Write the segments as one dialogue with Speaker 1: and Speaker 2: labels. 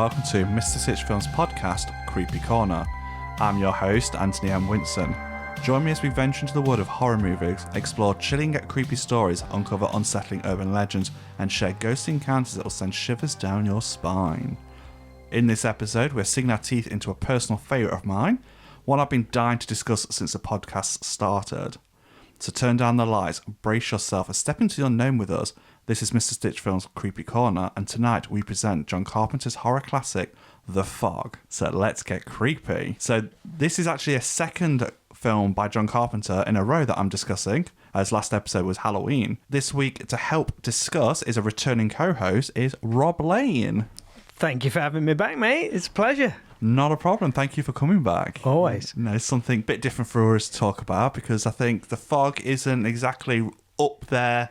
Speaker 1: welcome to Mr. Stitch Films podcast, Creepy Corner. I'm your host, Anthony M. Winson. Join me as we venture into the world of horror movies, explore chilling yet creepy stories, uncover unsettling urban legends, and share ghostly encounters that will send shivers down your spine. In this episode, we're sinking our teeth into a personal favourite of mine, one I've been dying to discuss since the podcast started. So turn down the lights, brace yourself, and step into the unknown with us. This is Mr. Stitch Films' Creepy Corner, and tonight we present John Carpenter's horror classic, The Fog. So let's get creepy. So this is actually a second film by John Carpenter in a row that I'm discussing, as last episode was Halloween. This week, to help discuss, is a returning co-host, is Rob Lane.
Speaker 2: Thank you for having me back, mate. It's a pleasure.
Speaker 1: Not a problem. Thank you for coming back.
Speaker 2: Always.
Speaker 1: You know, something a bit different for us to talk about, because I think The Fog isn't exactly up there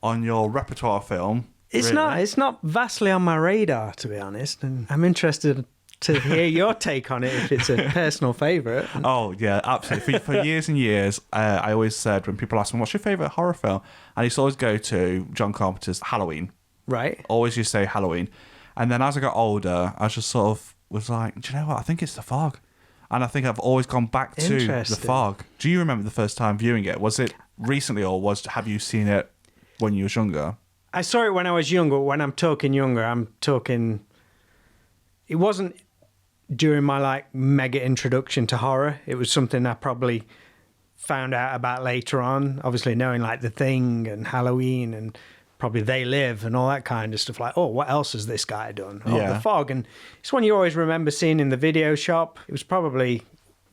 Speaker 1: on your repertoire film.
Speaker 2: It's
Speaker 1: really.
Speaker 2: not. It's not vastly on my radar, to be honest. And I'm interested to hear your take on it, if it's a personal favourite.
Speaker 1: Oh, yeah, absolutely. For years and years, I always said, when people ask me, what's your favourite horror film? I used to always go to John Carpenter's Halloween.
Speaker 2: Right.
Speaker 1: Always used to say Halloween. And then as I got older, I just sort of was like, do you know what? I think it's The Fog. And I think I've always gone back to The Fog. Do you remember the first time viewing it? Was it recently, or have you seen it when you was younger?
Speaker 2: I saw it when I was younger. When I'm talking younger, I'm talking... It wasn't during my, mega introduction to horror. It was something I probably found out about later on. Obviously knowing, The Thing and Halloween and probably They Live and all that kind of stuff. Oh, what else has this guy done? Oh,
Speaker 1: yeah.
Speaker 2: The Fog. And it's one you always remember seeing in the video shop. It was probably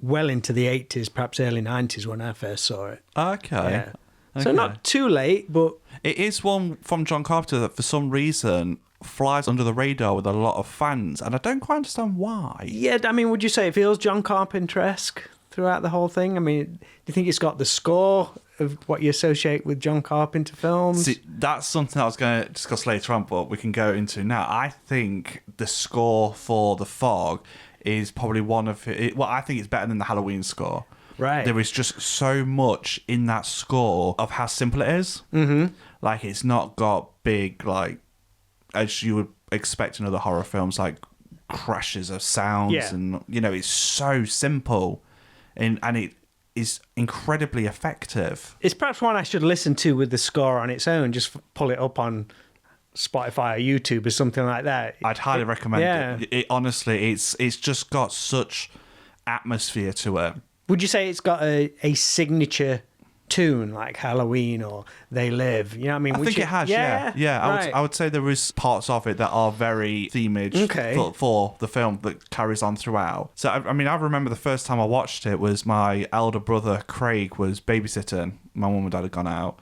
Speaker 2: well into the 80s, perhaps early 90s when I first saw it.
Speaker 1: Okay.
Speaker 2: Yeah.
Speaker 1: Okay.
Speaker 2: So not too late, but...
Speaker 1: It is one from John Carpenter that for some reason flies under the radar with a lot of fans, and I don't quite understand why.
Speaker 2: Yeah, I mean, would you say it feels John Carpenter-esque throughout the whole thing? I mean, do you think it's got the score of what you associate with John Carpenter films?
Speaker 1: See, that's something I was going to discuss later on, but we can go into now. I think the score for The Fog is probably one of it. Well, I think it's better than the Halloween score.
Speaker 2: Right.
Speaker 1: There is just so much in that score of how simple it is. Mm-hmm. It's not got big, as you would expect in other horror films, crashes of sounds.
Speaker 2: Yeah.
Speaker 1: And, it's so simple. And it is incredibly effective.
Speaker 2: It's perhaps one I should listen to with the score on its own, just pull it up on Spotify or YouTube or something like that.
Speaker 1: I'd highly recommend
Speaker 2: yeah.
Speaker 1: it. Honestly, it's just got such atmosphere to it.
Speaker 2: Would you say it's got a signature tune like Halloween or They Live? You know what I mean?
Speaker 1: I think it has, yeah.
Speaker 2: Right.
Speaker 1: I would say there is parts of it that are very themage for the film that carries on throughout. So, I remember the first time I watched it was my elder brother, Craig, was babysitting. My mum and dad had gone out.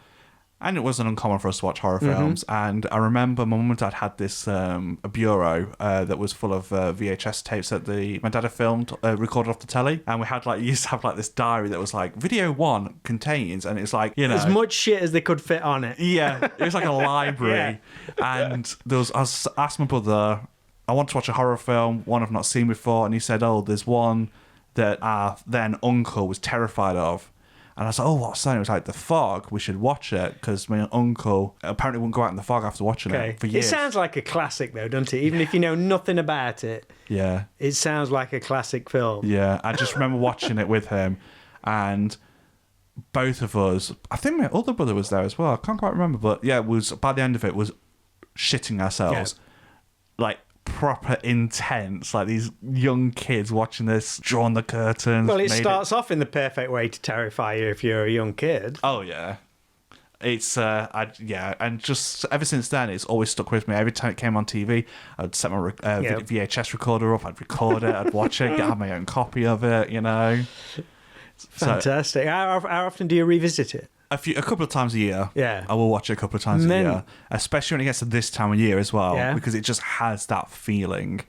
Speaker 1: And it wasn't uncommon for us to watch horror films. And I remember my mum and dad had this a bureau that was full of VHS tapes that my dad had filmed, recorded off the telly. And we had used to have this diary that was video 1 contains, and it's
Speaker 2: as much shit as they could fit on it.
Speaker 1: Yeah, it was like a library. Yeah. And I asked my brother, I want to watch a horror film, one I've not seen before. And he said, there's one that our then uncle was terrified of. And I was like, what's that? It was The Fog. We should watch it, because my uncle apparently wouldn't go out in the fog after watching it for years.
Speaker 2: It sounds like a classic, though, doesn't it? Even if you know nothing about it.
Speaker 1: Yeah.
Speaker 2: It sounds like a classic film.
Speaker 1: Yeah. I just remember watching it with him, and both of us, I think my other brother was there as well. I can't quite remember. But yeah, by the end of it, was shitting ourselves. Yeah. Proper intense, these young kids watching this, drawing the curtains.
Speaker 2: Well, it starts off in the perfect way to terrify you if you're a young kid.
Speaker 1: Oh yeah, it's and just ever since then, it's always stuck with me. Every time it came on TV, I'd set my VHS recorder up, I'd record it, I'd watch it, have my own copy of it.
Speaker 2: Fantastic. How often do you revisit it?
Speaker 1: A couple of times a year.
Speaker 2: Yeah.
Speaker 1: I will watch it a couple of times a year. Especially when it gets to this time of year as well. Because it just has that feeling.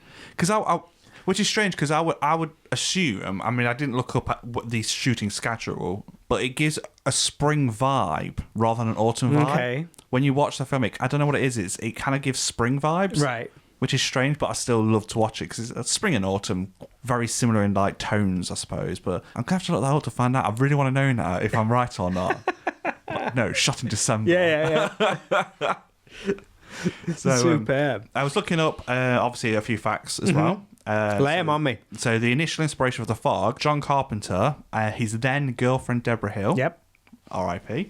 Speaker 1: Which is strange, because I would assume, I didn't look up at what the shooting schedule, but it gives a spring vibe rather than an autumn vibe.
Speaker 2: Okay.
Speaker 1: When you watch the film, I don't know what it is. It kind of gives spring vibes.
Speaker 2: Right.
Speaker 1: Which is strange, but I still love to watch it, because it's spring and autumn, very similar in tones, I suppose. But I'm going to have to look that up to find out. I really want to know now if I'm right or not. No, shot in December.
Speaker 2: Yeah.
Speaker 1: So,
Speaker 2: Superb.
Speaker 1: I was looking up, obviously, a few facts as well.
Speaker 2: Lay them on me.
Speaker 1: So the initial inspiration for The Fog, John Carpenter, his then girlfriend Deborah Hill,
Speaker 2: Yep.
Speaker 1: R.I.P.,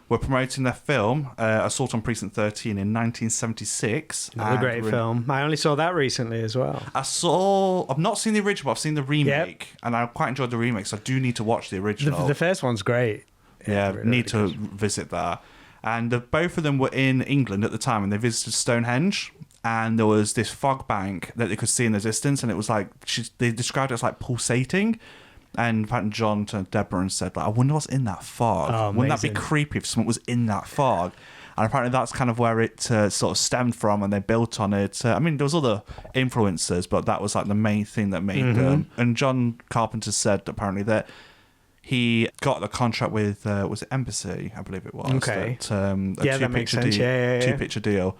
Speaker 1: were promoting their film, Assault on Precinct 13, in 1976.
Speaker 2: Another great film. I only saw that recently as well.
Speaker 1: I've not seen the original, but I've seen the remake, and I quite enjoyed the remake, so I do need to watch the original.
Speaker 2: The first one's great.
Speaker 1: Yeah,
Speaker 2: really,
Speaker 1: need
Speaker 2: really
Speaker 1: to visit that. And both of them were in England at the time, and they visited Stonehenge. And there was this fog bank that they could see in the distance, and it was like they described it as like pulsating. And apparently John turned to Deborah and said, like, I wonder what's in that fog.
Speaker 2: Oh,
Speaker 1: Wouldn't that be creepy if something was in that fog? And apparently that's kind of where it sort of stemmed from, and they built on it. I mean, there was other influences, but that was like the main thing that made them. And John Carpenter said apparently that he got the contract with, was it Embassy, I believe it was.
Speaker 2: Okay.
Speaker 1: That
Speaker 2: makes sense. Yeah.
Speaker 1: Two-picture deal.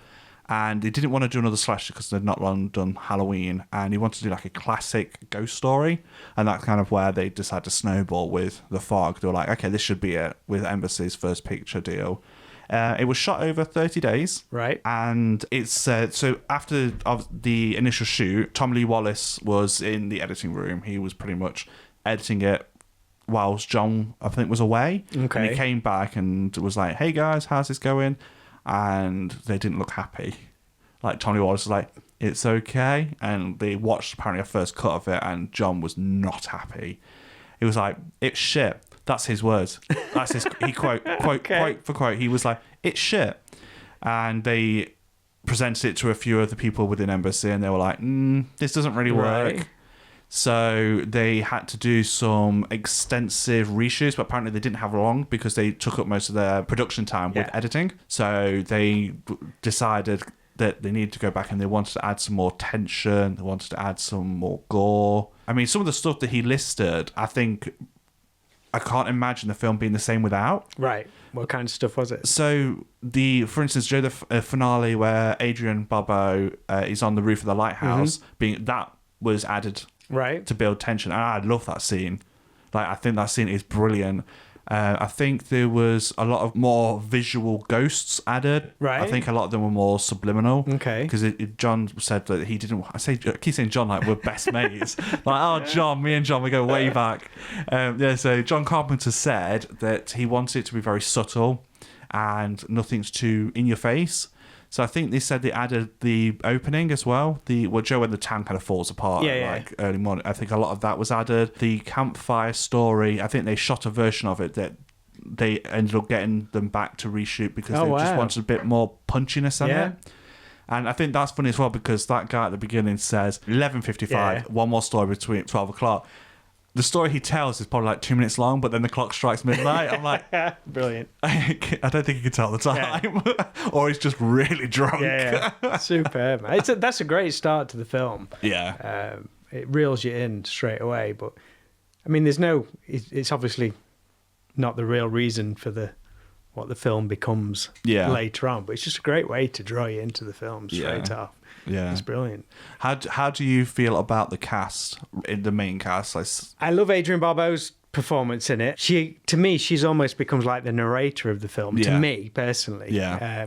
Speaker 1: And he didn't want to do another slasher because they'd not long done Halloween. And he wanted to do like a classic ghost story. And that's kind of where they decided to snowball with The Fog. They were like, okay, this should be it with Embassy's first picture deal. It was shot over 30 days.
Speaker 2: Right.
Speaker 1: And it's so after the initial shoot, Tom Lee Wallace was in the editing room. He was pretty much editing it whilst John, I think, was away.
Speaker 2: Okay.
Speaker 1: And he came back and was like, hey guys, how's this going? And they didn't look happy. Like, Tom Lee Wallace was like, it's okay. And they watched apparently a first cut of it, and John was not happy. He was like, it's shit. That's his words. That's his quote for quote. He was like, it's shit. And they presented it to a few other people within Embassy, and they were like, this doesn't really work.
Speaker 2: Right.
Speaker 1: So they had to do some extensive reshoots, but apparently they didn't have long because they took up most of their production time with editing. So they decided that they needed to go back and they wanted to add some more tension. They wanted to add some more gore. I mean, some of the stuff that he listed, I can't imagine the film being the same without.
Speaker 2: Right. What kind of stuff was it?
Speaker 1: So for instance, Joe, the finale where Adrian Barbeau is on the roof of the lighthouse, that was added.
Speaker 2: Right.
Speaker 1: To build tension. And I love that scene. Like, I think that scene is brilliant. I think there was a lot of more visual ghosts added.
Speaker 2: Right.
Speaker 1: I think a lot of them were more subliminal.
Speaker 2: Okay.
Speaker 1: Because John said that he didn't... I keep saying John like we're best mates. Like, oh, John, me and John, we go way back. So John Carpenter said that he wanted it to be very subtle and nothing's too in your face. So I think they said they added the opening as well. Joe, when the town kind of falls apart, early morning. I think a lot of that was added. The campfire story, I think they shot a version of it that they ended up getting them back to reshoot because just wanted a bit more punchiness in it. And I think that's funny as well because that guy at the beginning says 11:55, one more story between 12 o'clock. The story he tells is probably like 2 minutes long, but then the clock strikes midnight. I'm like,
Speaker 2: brilliant.
Speaker 1: I don't think he can tell the time, or he's just really drunk.
Speaker 2: Superb. That's a great start to the film.
Speaker 1: Yeah,
Speaker 2: it reels you in straight away. But I mean, it's obviously not the real reason for what the film becomes later on, but it's just a great way to draw you into the film straight off.
Speaker 1: Yeah,
Speaker 2: it's brilliant.
Speaker 1: How do you feel about the cast, in the main cast?
Speaker 2: I love Adrienne Barbeau's performance in it. To me, she's almost becomes like the narrator of the film. To me personally,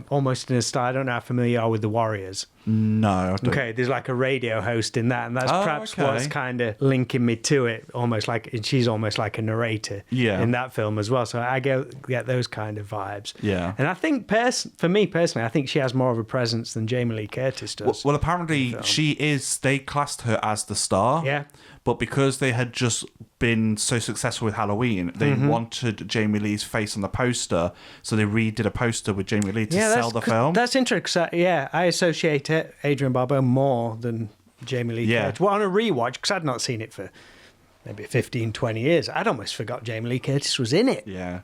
Speaker 2: almost in a style. I don't know how familiar you are with The Warriors.
Speaker 1: No. I don't.
Speaker 2: Okay, there's like a radio host in that, and that's perhaps what's kind of linking me to it. Almost like she's almost like a narrator in that film as well. So I get those kind of vibes.
Speaker 1: Yeah,
Speaker 2: and I think for me personally, I think she has more of a presence than Jamie Lee Curtis does.
Speaker 1: Well, apparently she is. They classed her as the star.
Speaker 2: Yeah.
Speaker 1: But because they had just been so successful with Halloween, they wanted Jamie Lee's face on the poster, so they redid a poster with Jamie Lee to sell the film.
Speaker 2: That's interesting. I associate Adrienne Barbeau more than Jamie Lee Curtis. Well, on a rewatch, because I'd not seen it for maybe 15, 20 years, I'd almost forgot Jamie Lee Curtis was in it.
Speaker 1: Yeah.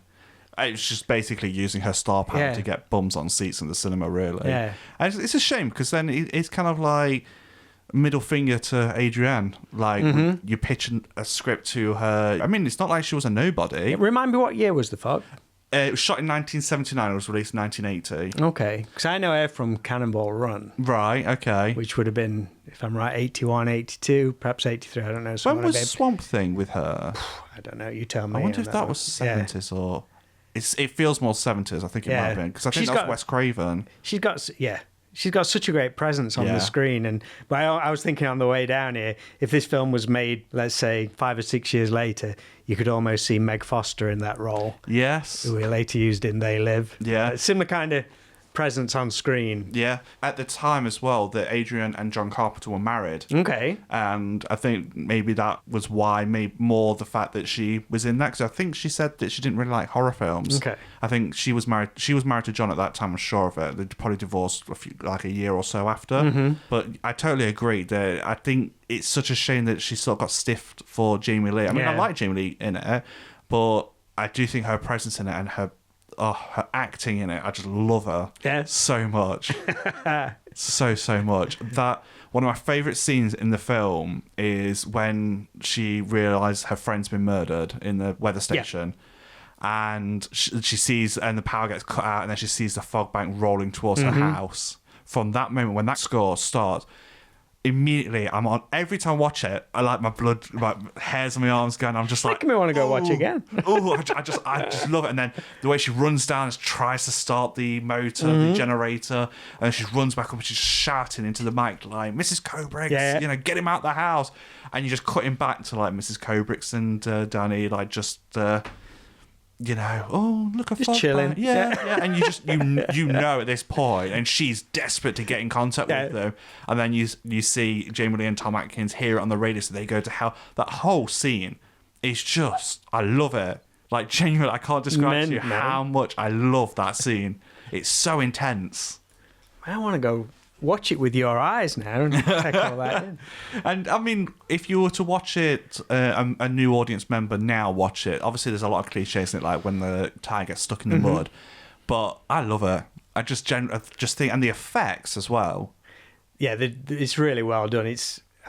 Speaker 1: It's just basically using her star power to get bums on seats in the cinema, really.
Speaker 2: Yeah.
Speaker 1: And it's a shame, because then it's kind of like middle finger to Adrienne. Like, you're pitching a script to her. I mean, it's not like she was a nobody.
Speaker 2: Remind me, what year was The Fog?
Speaker 1: It was shot in 1979. It was released in 1980.
Speaker 2: Okay. Because I know her from Cannonball Run.
Speaker 1: Right, okay.
Speaker 2: Which would have been, if I'm right, 81, 82, perhaps 83. I don't know.
Speaker 1: When was Swamp Thing with her?
Speaker 2: I don't know. You tell me.
Speaker 1: I wonder if that was 70s or... It feels more 70s, I think it might have been. Because I think that was Wes Craven.
Speaker 2: She's she's got such a great presence on the screen. But I was thinking on the way down here, if this film was made, let's say, 5 or 6 years later, you could almost see Meg Foster in that role.
Speaker 1: Yes.
Speaker 2: Who we later used in They Live.
Speaker 1: Yeah.
Speaker 2: Similar kind of presence on screen.
Speaker 1: Yeah. At the time as well, that Adrian and John Carpenter were married.
Speaker 2: Okay.
Speaker 1: And I think maybe that was why, maybe more the fact that she was in that, because I think she said that she didn't really like horror films.
Speaker 2: Okay.
Speaker 1: I think she was married to John at that time, I'm sure of it. They'd probably divorced a year or so after. Mm-hmm. But I totally agree that I think it's such a shame that she sort of got stiffed for Jamie Lee. I mean, I like Jamie Lee in it, but I do think her presence in it and her acting in it, I just love her so much. so much. That one of my favourite scenes in the film is when she realised her friend's been murdered in the weather station. And she sees, and the power gets cut out, and then she sees the fog bank rolling towards her house. From that moment, when that score starts, immediately I'm on. Every time I watch it, I like my blood, my hairs on my arms going. I'm just like,
Speaker 2: making me want to go watch it again.
Speaker 1: I just love it. And then the way she runs down and tries to start the motor, the generator, and she runs back up and she's shouting into the mic like, "Mrs. Kubrick, get him out the house." And you just cut him back to like Mrs. Kubrick's and Danny, like just. Look,
Speaker 2: just chilling.
Speaker 1: And you just you know at this point, and she's desperate to get in contact with them, and then you see Jamie Lee and Tom Atkins hear it on the radio, so they go to hell. That whole scene is just, I love it. Like genuinely, I can't describe to you how much I love that scene. It's so intense.
Speaker 2: I want to go watch it with your eyes now and take all that in.
Speaker 1: And I mean, if you were to watch it, a new audience member now watch it, obviously there's a lot of cliches in it, like when the tire gets stuck in the mud, but I love it. I just think, and the effects as well.
Speaker 2: Yeah, it's really well done. I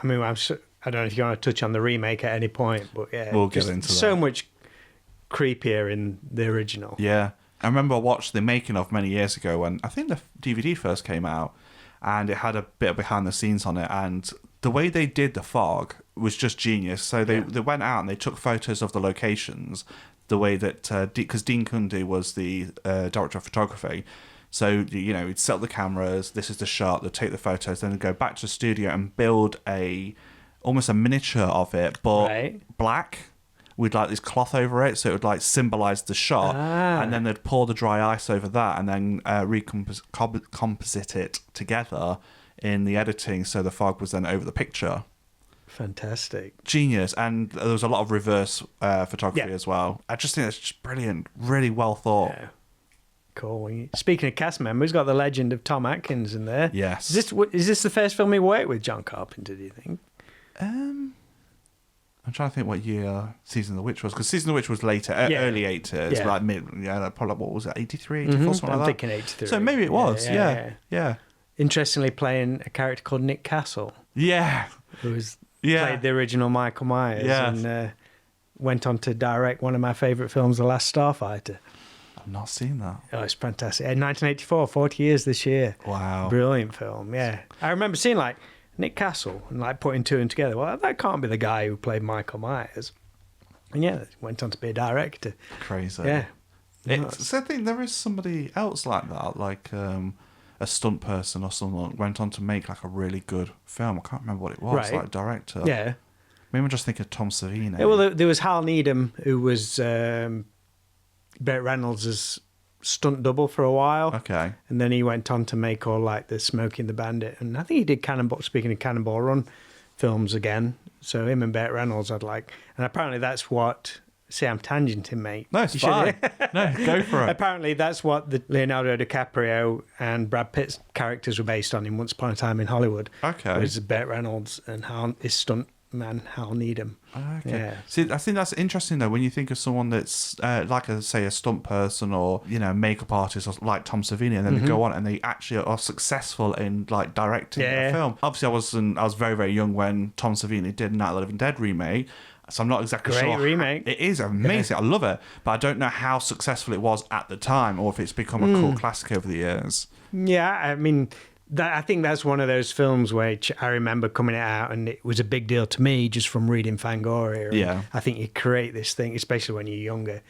Speaker 2: don't know if you want to touch on the remake at any point, but yeah,
Speaker 1: we'll get into that.
Speaker 2: So much creepier in the original.
Speaker 1: Yeah, I remember I watched the making of many years ago when I think the DVD first came out. And it had a bit of behind the scenes on it, and the way they did the fog was just genius. So they went out and they took photos of the locations, the way that because Dean Cundy was the director of photography. So he'd set up the cameras. This is the shot. They'd take the photos, then they'd go back to the studio and build almost a miniature of it, but black. With like this cloth over it, so it would like symbolise the shot, and then they'd pour the dry ice over that, and then composite it together in the editing, so the fog was then over the picture.
Speaker 2: Fantastic,
Speaker 1: genius, and there was a lot of reverse photography as well. I just think it's just brilliant, really well thought. Yeah.
Speaker 2: Cool. Speaking of cast members, got the legend of Tom Atkins in there.
Speaker 1: Yes.
Speaker 2: Is this the first film he worked with John Carpenter? Do you think?
Speaker 1: I'm trying to think what year Season of the Witch was, because Season of the Witch was later, early 80s, like mid, probably what was it, 83, 84, something like that?
Speaker 2: I'm thinking 83.
Speaker 1: So maybe it was, yeah.
Speaker 2: Interestingly, playing a character called Nick Castle.
Speaker 1: Yeah.
Speaker 2: Who played the original Michael Myers and went on to direct one of my favourite films, The Last Starfighter.
Speaker 1: I've not seen that.
Speaker 2: Oh, it's fantastic. 1984, 40 years this year.
Speaker 1: Wow.
Speaker 2: Brilliant film, yeah. I remember seeing like Nick Castle and like putting two and together. Well, that can't be the guy who played Michael Myers. And went on to be a director.
Speaker 1: Crazy.
Speaker 2: Yeah.
Speaker 1: So I think there is somebody else like that, like a stunt person or someone went on to make like a really good film. I can't remember what it was, like director.
Speaker 2: Yeah.
Speaker 1: Maybe I'm just thinking of Tom Savini.
Speaker 2: Yeah, well, there was Hal Needham, who was Burt Reynolds' stunt double for a while.
Speaker 1: Okay.
Speaker 2: And then he went on to make all like the Smokey and the Bandit. And I think he did Cannonball Run films again. So him and Burt Reynolds had like... And apparently that's what... See, I'm tangenting, mate.
Speaker 1: No, it's fine. No, go for it.
Speaker 2: Apparently that's what the Leonardo DiCaprio and Brad Pitt's characters were based on in Once Upon a Time in Hollywood.
Speaker 1: Okay.
Speaker 2: It was Burt Reynolds and his stunt man, Hal Needham.
Speaker 1: Okay.
Speaker 2: Yeah.
Speaker 1: See, I think that's interesting though when you think of someone that's like a stunt person or makeup artist or like Tom Savini, and then they go on and they actually are successful in like directing a film. Obviously, I was very, very young when Tom Savini did Night of the Living Dead remake. So I'm not exactly sure.
Speaker 2: Great remake.
Speaker 1: It is amazing. I love it. But I don't know how successful it was at the time or if it's become a cult classic over the years.
Speaker 2: Yeah, I mean, I think that's one of those films which I remember coming out and it was a big deal to me just from reading Fangoria.
Speaker 1: Yeah.
Speaker 2: I think you create this thing, especially when you're younger,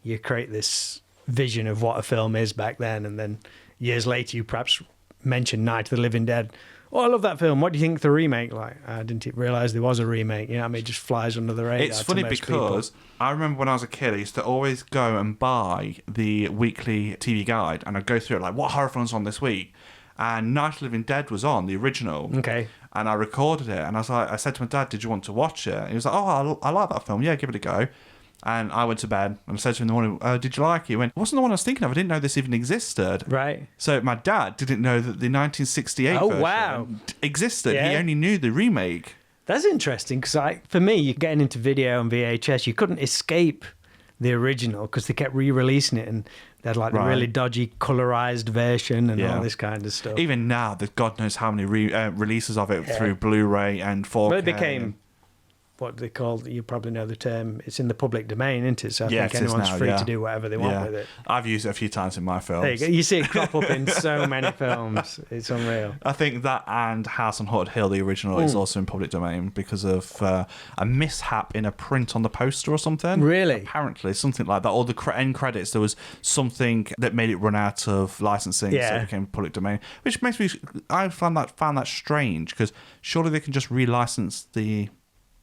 Speaker 2: you create this vision of what a film is back then. And then years later, you perhaps mention Night of the Living Dead. Oh, I love that film. What do you think of the remake? Like, I didn't realise there was a remake. You know what I mean? It just flies under the radar.
Speaker 1: It's funny because I remember when I was a kid, I used to always go and buy the weekly TV guide, and I'd go through it like, what horror films on this week? And Night of the Living Dead was on, the original.
Speaker 2: Okay.
Speaker 1: And I recorded it, and I said to my dad, "Did you want to watch it?" And he was like, "Oh, I like that film. Yeah, give it a go." And I went to bed, and I said to him in the morning, "Did you like it?" He went, "It wasn't the one I was thinking of. I didn't know this even existed."
Speaker 2: Right.
Speaker 1: So my dad didn't know that the 1968 version existed.
Speaker 2: Yeah.
Speaker 1: He only knew the remake.
Speaker 2: That's interesting because for me, you're getting into video and VHS, you couldn't escape the original because they kept re-releasing it, and they had like the really dodgy colorized version and all this kind of stuff.
Speaker 1: Even now, there's God knows how many releases of it through Blu-ray and 4K.
Speaker 2: But it became what they call, you probably know the term, it's in the public domain, isn't it? So I think anyone's free to do whatever they want with it.
Speaker 1: I've used it a few times in my films.
Speaker 2: There you go. You see it crop up in so many films. It's unreal.
Speaker 1: I think that and House on Haunted Hill, the original, is also in public domain because of a mishap in a print on the poster or something.
Speaker 2: Really?
Speaker 1: Apparently, something like that. Or the end credits, there was something that made it run out of licensing, so it became public domain. Which makes me, I found that strange because surely they can just relicense the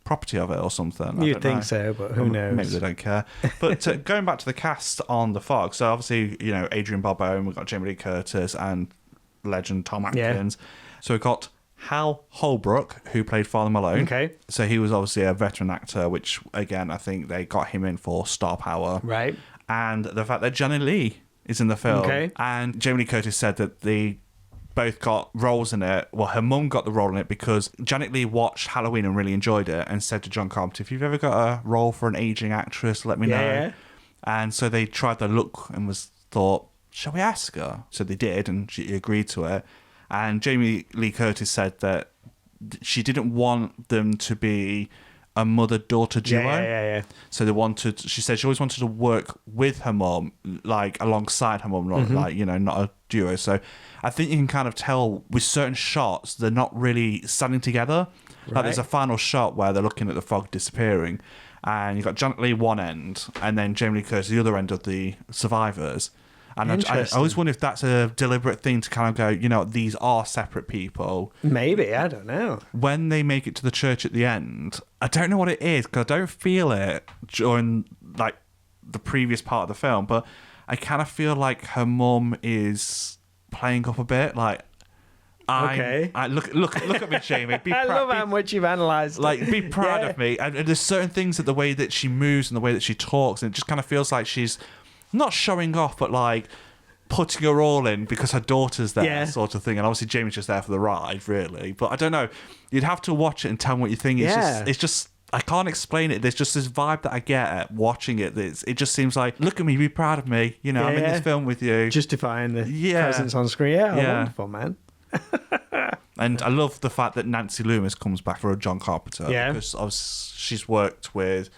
Speaker 1: property of it or something.
Speaker 2: You'd think so, but who knows?
Speaker 1: Maybe they don't care. But going back to the cast on The Fog, so obviously, you know, Adrian Barbeau, and we've got Jamie Lee Curtis and legend Tom Atkins. So we've got Hal Holbrook, who played Father Malone.
Speaker 2: Okay.
Speaker 1: So he was obviously a veteran actor, which, again, I think they got him in for star power.
Speaker 2: Right.
Speaker 1: And the fact that Janet Leigh is in the film.
Speaker 2: Okay.
Speaker 1: And Jamie Lee Curtis said that they both got roles in it. Well, her mum got the role in it because Janet Leigh watched Halloween and really enjoyed it and said to John Carpenter, "If you've ever got a role for an aging actress, let me know."
Speaker 2: Yeah.
Speaker 1: And so they tried the look and thought, shall we ask her? So they did, and she agreed to it. And Jamie Lee Curtis said that she didn't want them to be a mother-daughter duo.
Speaker 2: Yeah.
Speaker 1: So she said she always wanted to work with her mum, like alongside her mum, not like, you know, not a duo. So I think you can kind of tell with certain shots, they're not really standing together.
Speaker 2: Right.
Speaker 1: Like there's a final shot where they're looking at the fog disappearing, and you've got Janet Leigh one end, and then Jamie Lee Curtis the other end of the survivors. And I always wonder if that's a deliberate thing to kind of go, you know, these are separate people.
Speaker 2: Maybe, I don't know.
Speaker 1: When they make it to the church at the end, I don't know what it is, because I don't feel it during, like, the previous part of the film, but I kind of feel like her mum is playing up a bit, like, look at me, Jamie. Be
Speaker 2: I love how much you've analysed it.
Speaker 1: Like, be proud of me. And there's certain things that the way that she moves and the way that she talks, and it just kind of feels like she's not showing off, but like putting her all in because her daughter's there, sort of thing. And obviously Jamie's just there for the ride, really. But I don't know. You'd have to watch it and tell me what you think. It's just I can't explain it. There's just this vibe that I get at watching it. It just seems like, look at me, be proud of me. You know, I'm in this film with you.
Speaker 2: Justifying the presence on screen. Yeah, wonderful, man.
Speaker 1: And I love the fact that Nancy Loomis comes back for a John Carpenter.
Speaker 2: Yeah.
Speaker 1: Because she's worked with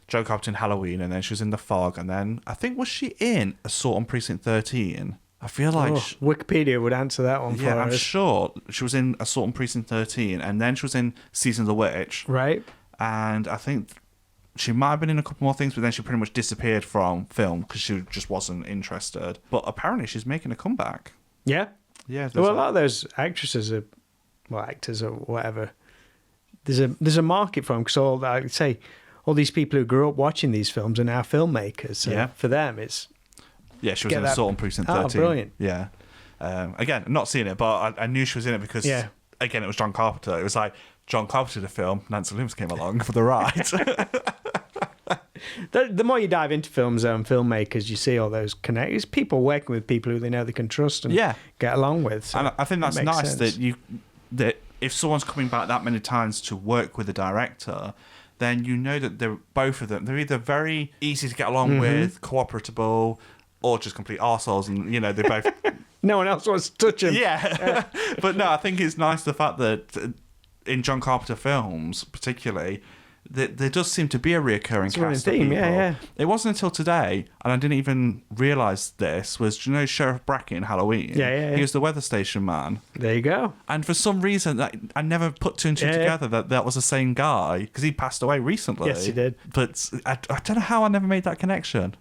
Speaker 1: John Carpenter in Halloween, and then she was in The Fog, and then I think, was she in Assault on Precinct 13? I feel like
Speaker 2: Wikipedia would answer that one for us.
Speaker 1: Yeah, I'm sure she was in Assault on Precinct 13, and then she was in Season of the Witch.
Speaker 2: Right.
Speaker 1: And I think she might have been in a couple more things, but then she pretty much disappeared from film because she just wasn't interested. But apparently she's making a comeback.
Speaker 2: Yeah.
Speaker 1: Yeah.
Speaker 2: Well, a lot of those actresses are, well, actors or whatever. There's a market for them, because I would say all these people who grew up watching these films are now filmmakers. So for them, it's...
Speaker 1: Yeah, she was in Assault on Precinct 13.
Speaker 2: Oh, brilliant.
Speaker 1: Yeah. Again, not seeing it, but I knew she was in it because, again, it was John Carpenter. It was like, John Carpenter did a film, Nancy Loomis came along for the ride.
Speaker 2: The more you dive into films and filmmakers, you see all those connections. People working with people who they know they can trust and get along with. So
Speaker 1: and I think that's nice that if someone's coming back that many times to work with a director, then you know that both of them, they're either very easy to get along with, cooperable, or just complete arseholes, and, you know, they both...
Speaker 2: No one else wants to touch them.
Speaker 1: Yeah. But no, I think it's nice the fact that in John Carpenter films, particularly, that there does seem to be a reoccurring cast of people.
Speaker 2: Yeah.
Speaker 1: It wasn't until today, and I didn't even realise this, was, you know, Sheriff Brackett in Halloween?
Speaker 2: Yeah.
Speaker 1: He was the weather station man.
Speaker 2: There you go.
Speaker 1: And for some reason, I never put two and two together that was the same guy, because he passed away recently.
Speaker 2: Yes, he did.
Speaker 1: But I don't know how I never made that connection.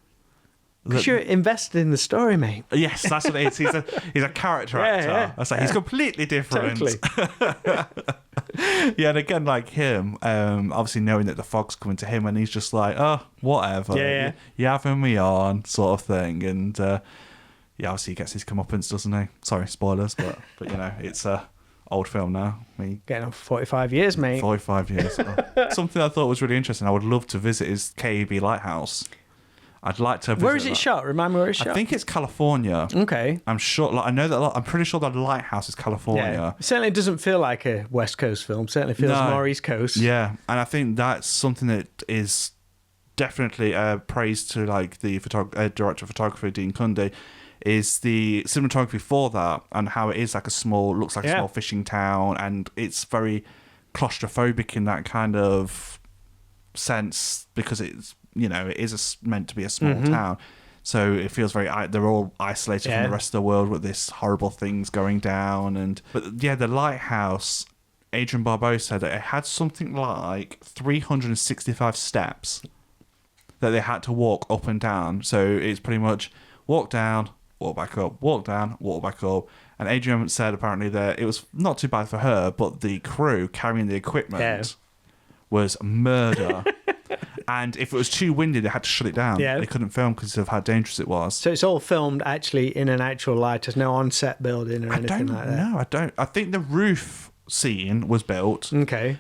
Speaker 2: Because you're invested in the story, mate.
Speaker 1: Yes, that's what it is. He's a character actor. I say he's completely different.
Speaker 2: Totally.
Speaker 1: Yeah, and again, like him, obviously knowing that the fog's coming to him, and he's just like, oh, whatever.
Speaker 2: Yeah.
Speaker 1: You having me on, sort of thing. And obviously he gets his comeuppance, doesn't he? Sorry, spoilers, but you know, it's a old film now.
Speaker 2: Getting on for 45 years, mate.
Speaker 1: 45 years. Something I thought was really interesting, I would love to visit, is KEB Lighthouse. I'd like to visit.
Speaker 2: Where is it shot? Remind me where it's shot.
Speaker 1: I think it's California.
Speaker 2: Okay.
Speaker 1: I'm sure. Like, I know that. I'm pretty sure that Lighthouse is California.
Speaker 2: Yeah. It certainly doesn't feel like a West Coast film. It certainly feels more East Coast.
Speaker 1: Yeah, and I think that's something that is definitely praise to like the director of photography, Dean Cundy, is the cinematography for that, and how it is like a small fishing town, and it's very claustrophobic in that kind of sense, because it's, you know, it is meant to be a small town, so it feels very they're all isolated from the rest of the world with this horrible things going down. But yeah, the lighthouse, Adrian Barbeau said that it had something like 365 steps that they had to walk up and down, so it's pretty much walk down, walk back up, walk down, walk back up. And Adrian said apparently that it was not too bad for her, but the crew carrying the equipment was murder. And if it was too windy, they had to shut it down. Yeah. They couldn't film because of how dangerous it was.
Speaker 2: So it's all filmed actually in an actual lighthouse, no on-set building or anything like that?
Speaker 1: No, I don't. I think the roof scene was built.
Speaker 2: Okay.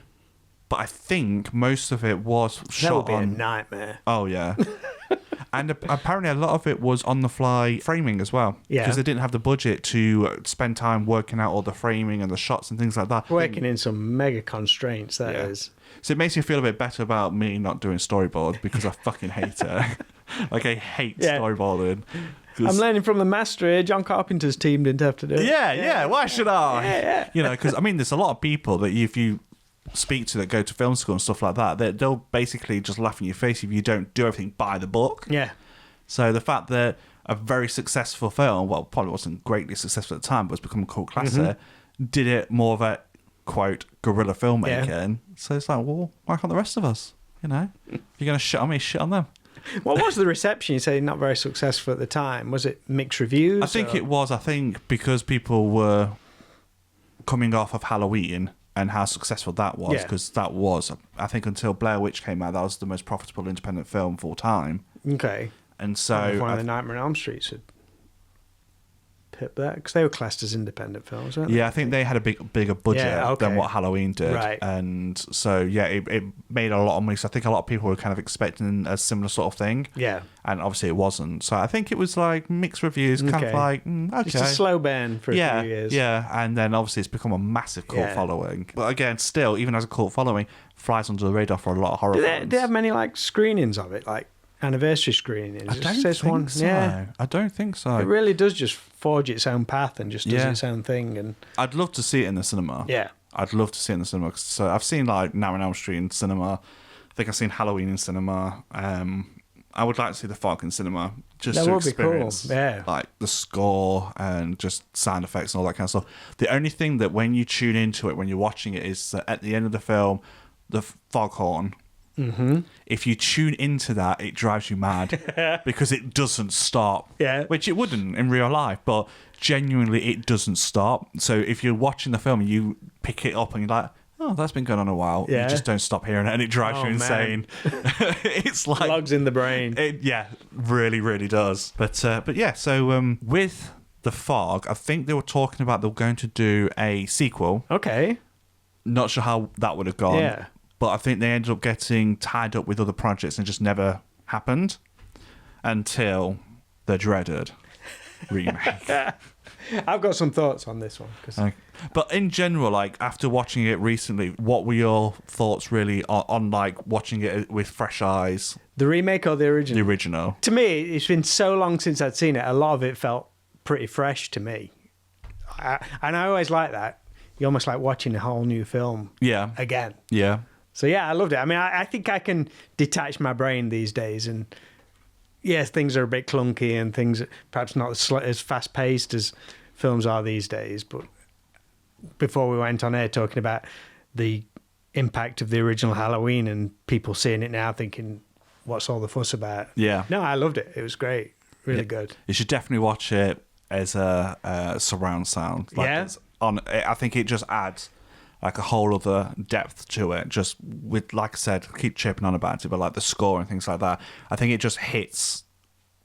Speaker 1: But I think most of it was shot
Speaker 2: That would be a nightmare.
Speaker 1: Oh, yeah. And apparently a lot of it was on the fly framing as well.
Speaker 2: Yeah.
Speaker 1: Because they didn't have the budget to spend time working out all the framing and the shots and things like that.
Speaker 2: Working in some mega constraints, that is.
Speaker 1: So it makes me feel a bit better about me not doing storyboard, because I fucking hate it. Like, I hate storyboarding.
Speaker 2: I'm learning from the master here. John Carpenter's team didn't have to do it.
Speaker 1: Yeah. Why should I?
Speaker 2: Yeah.
Speaker 1: You know, because, I mean, there's a lot of people that if you speak to that go to film school and stuff like that, they'll basically just laugh in your face if you don't do everything by the book.
Speaker 2: Yeah.
Speaker 1: So the fact that a very successful film, well, probably wasn't greatly successful at the time, but it's become a cult classic, did it more of a, quote, guerrilla filmmaking. Yeah. So it's like, well, why can't the rest of us? You know? If you're going to shit on me, shit on them.
Speaker 2: What was the reception? You say not very successful at the time. Was it mixed reviews?
Speaker 1: I think it was. I think because people were coming off of Halloween and how successful that was, because that was, I think until Blair Witch came out, that was the most profitable independent film full time.
Speaker 2: Okay.
Speaker 1: And so
Speaker 2: one of the Nightmare on Elm Streets had pip that, because they were classed as independent films, weren't they?
Speaker 1: Yeah, I think they had a bigger budget than what Halloween did.
Speaker 2: Right.
Speaker 1: And so, yeah, it made a lot of money. So I think a lot of people were kind of expecting a similar sort of thing.
Speaker 2: Yeah.
Speaker 1: And obviously it wasn't. So I think it was like mixed reviews, kind of like, okay.
Speaker 2: Just a slow burn for a few years.
Speaker 1: Yeah, and then obviously it's become a massive cult following. But again, still, even as a cult following, flies under the radar for a lot of horror fans.
Speaker 2: Do they have many like screenings of it, like anniversary screenings?
Speaker 1: I don't think so. Yeah. I don't think so.
Speaker 2: It really does just forge its own path and just does its own thing. And
Speaker 1: I'd love to see it in the cinema.
Speaker 2: Yeah.
Speaker 1: I'd love to see it in the cinema. So I've seen like Nightmare on Elm Street in cinema. I think I've seen Halloween in cinema. I would like to see The Fog in cinema, just
Speaker 2: that
Speaker 1: to
Speaker 2: would
Speaker 1: experience
Speaker 2: be cool. Yeah.
Speaker 1: like the score and just sound effects and all that kind of stuff. The only thing that when you tune into it, when you're watching it, is that at the end of the film, the foghorn, if you tune into that, it drives you mad because it doesn't stop.
Speaker 2: Yeah.
Speaker 1: Which it wouldn't in real life, but genuinely it doesn't stop. So if you're watching the film and you pick it up and you're like, oh, that's been going on a while.
Speaker 2: Yeah.
Speaker 1: You just don't stop hearing it and it drives you insane. It's like...
Speaker 2: Logs in the brain.
Speaker 1: It, really, really does. But yeah, so with The Fog, I think they were talking about they were going to do a sequel.
Speaker 2: Okay.
Speaker 1: Not sure how that would have gone.
Speaker 2: Yeah.
Speaker 1: But I think they ended up getting tied up with other projects and just never happened until the dreaded remake.
Speaker 2: I've got some thoughts on this one.
Speaker 1: But in general, like after watching it recently, what were your thoughts really on like watching it with fresh eyes?
Speaker 2: The remake or the original?
Speaker 1: The original.
Speaker 2: To me, it's been so long since I'd seen it. A lot of it felt pretty fresh to me. And I always like that. You're almost like watching a whole new film again.
Speaker 1: Yeah.
Speaker 2: So yeah, I loved it. I mean, I think I can detach my brain these days, and yes, things are a bit clunky and things perhaps not as fast paced as films are these days. But before we went on air talking about the impact of the original Halloween and people seeing it now thinking, what's all the fuss about?
Speaker 1: Yeah.
Speaker 2: No, I loved it. It was great. Really good.
Speaker 1: You should definitely watch it as a surround sound.
Speaker 2: Yeah.
Speaker 1: I think it just adds like a whole other depth to it. Just with, like I said, keep chipping on about it, but like the score and things like that, I think it just hits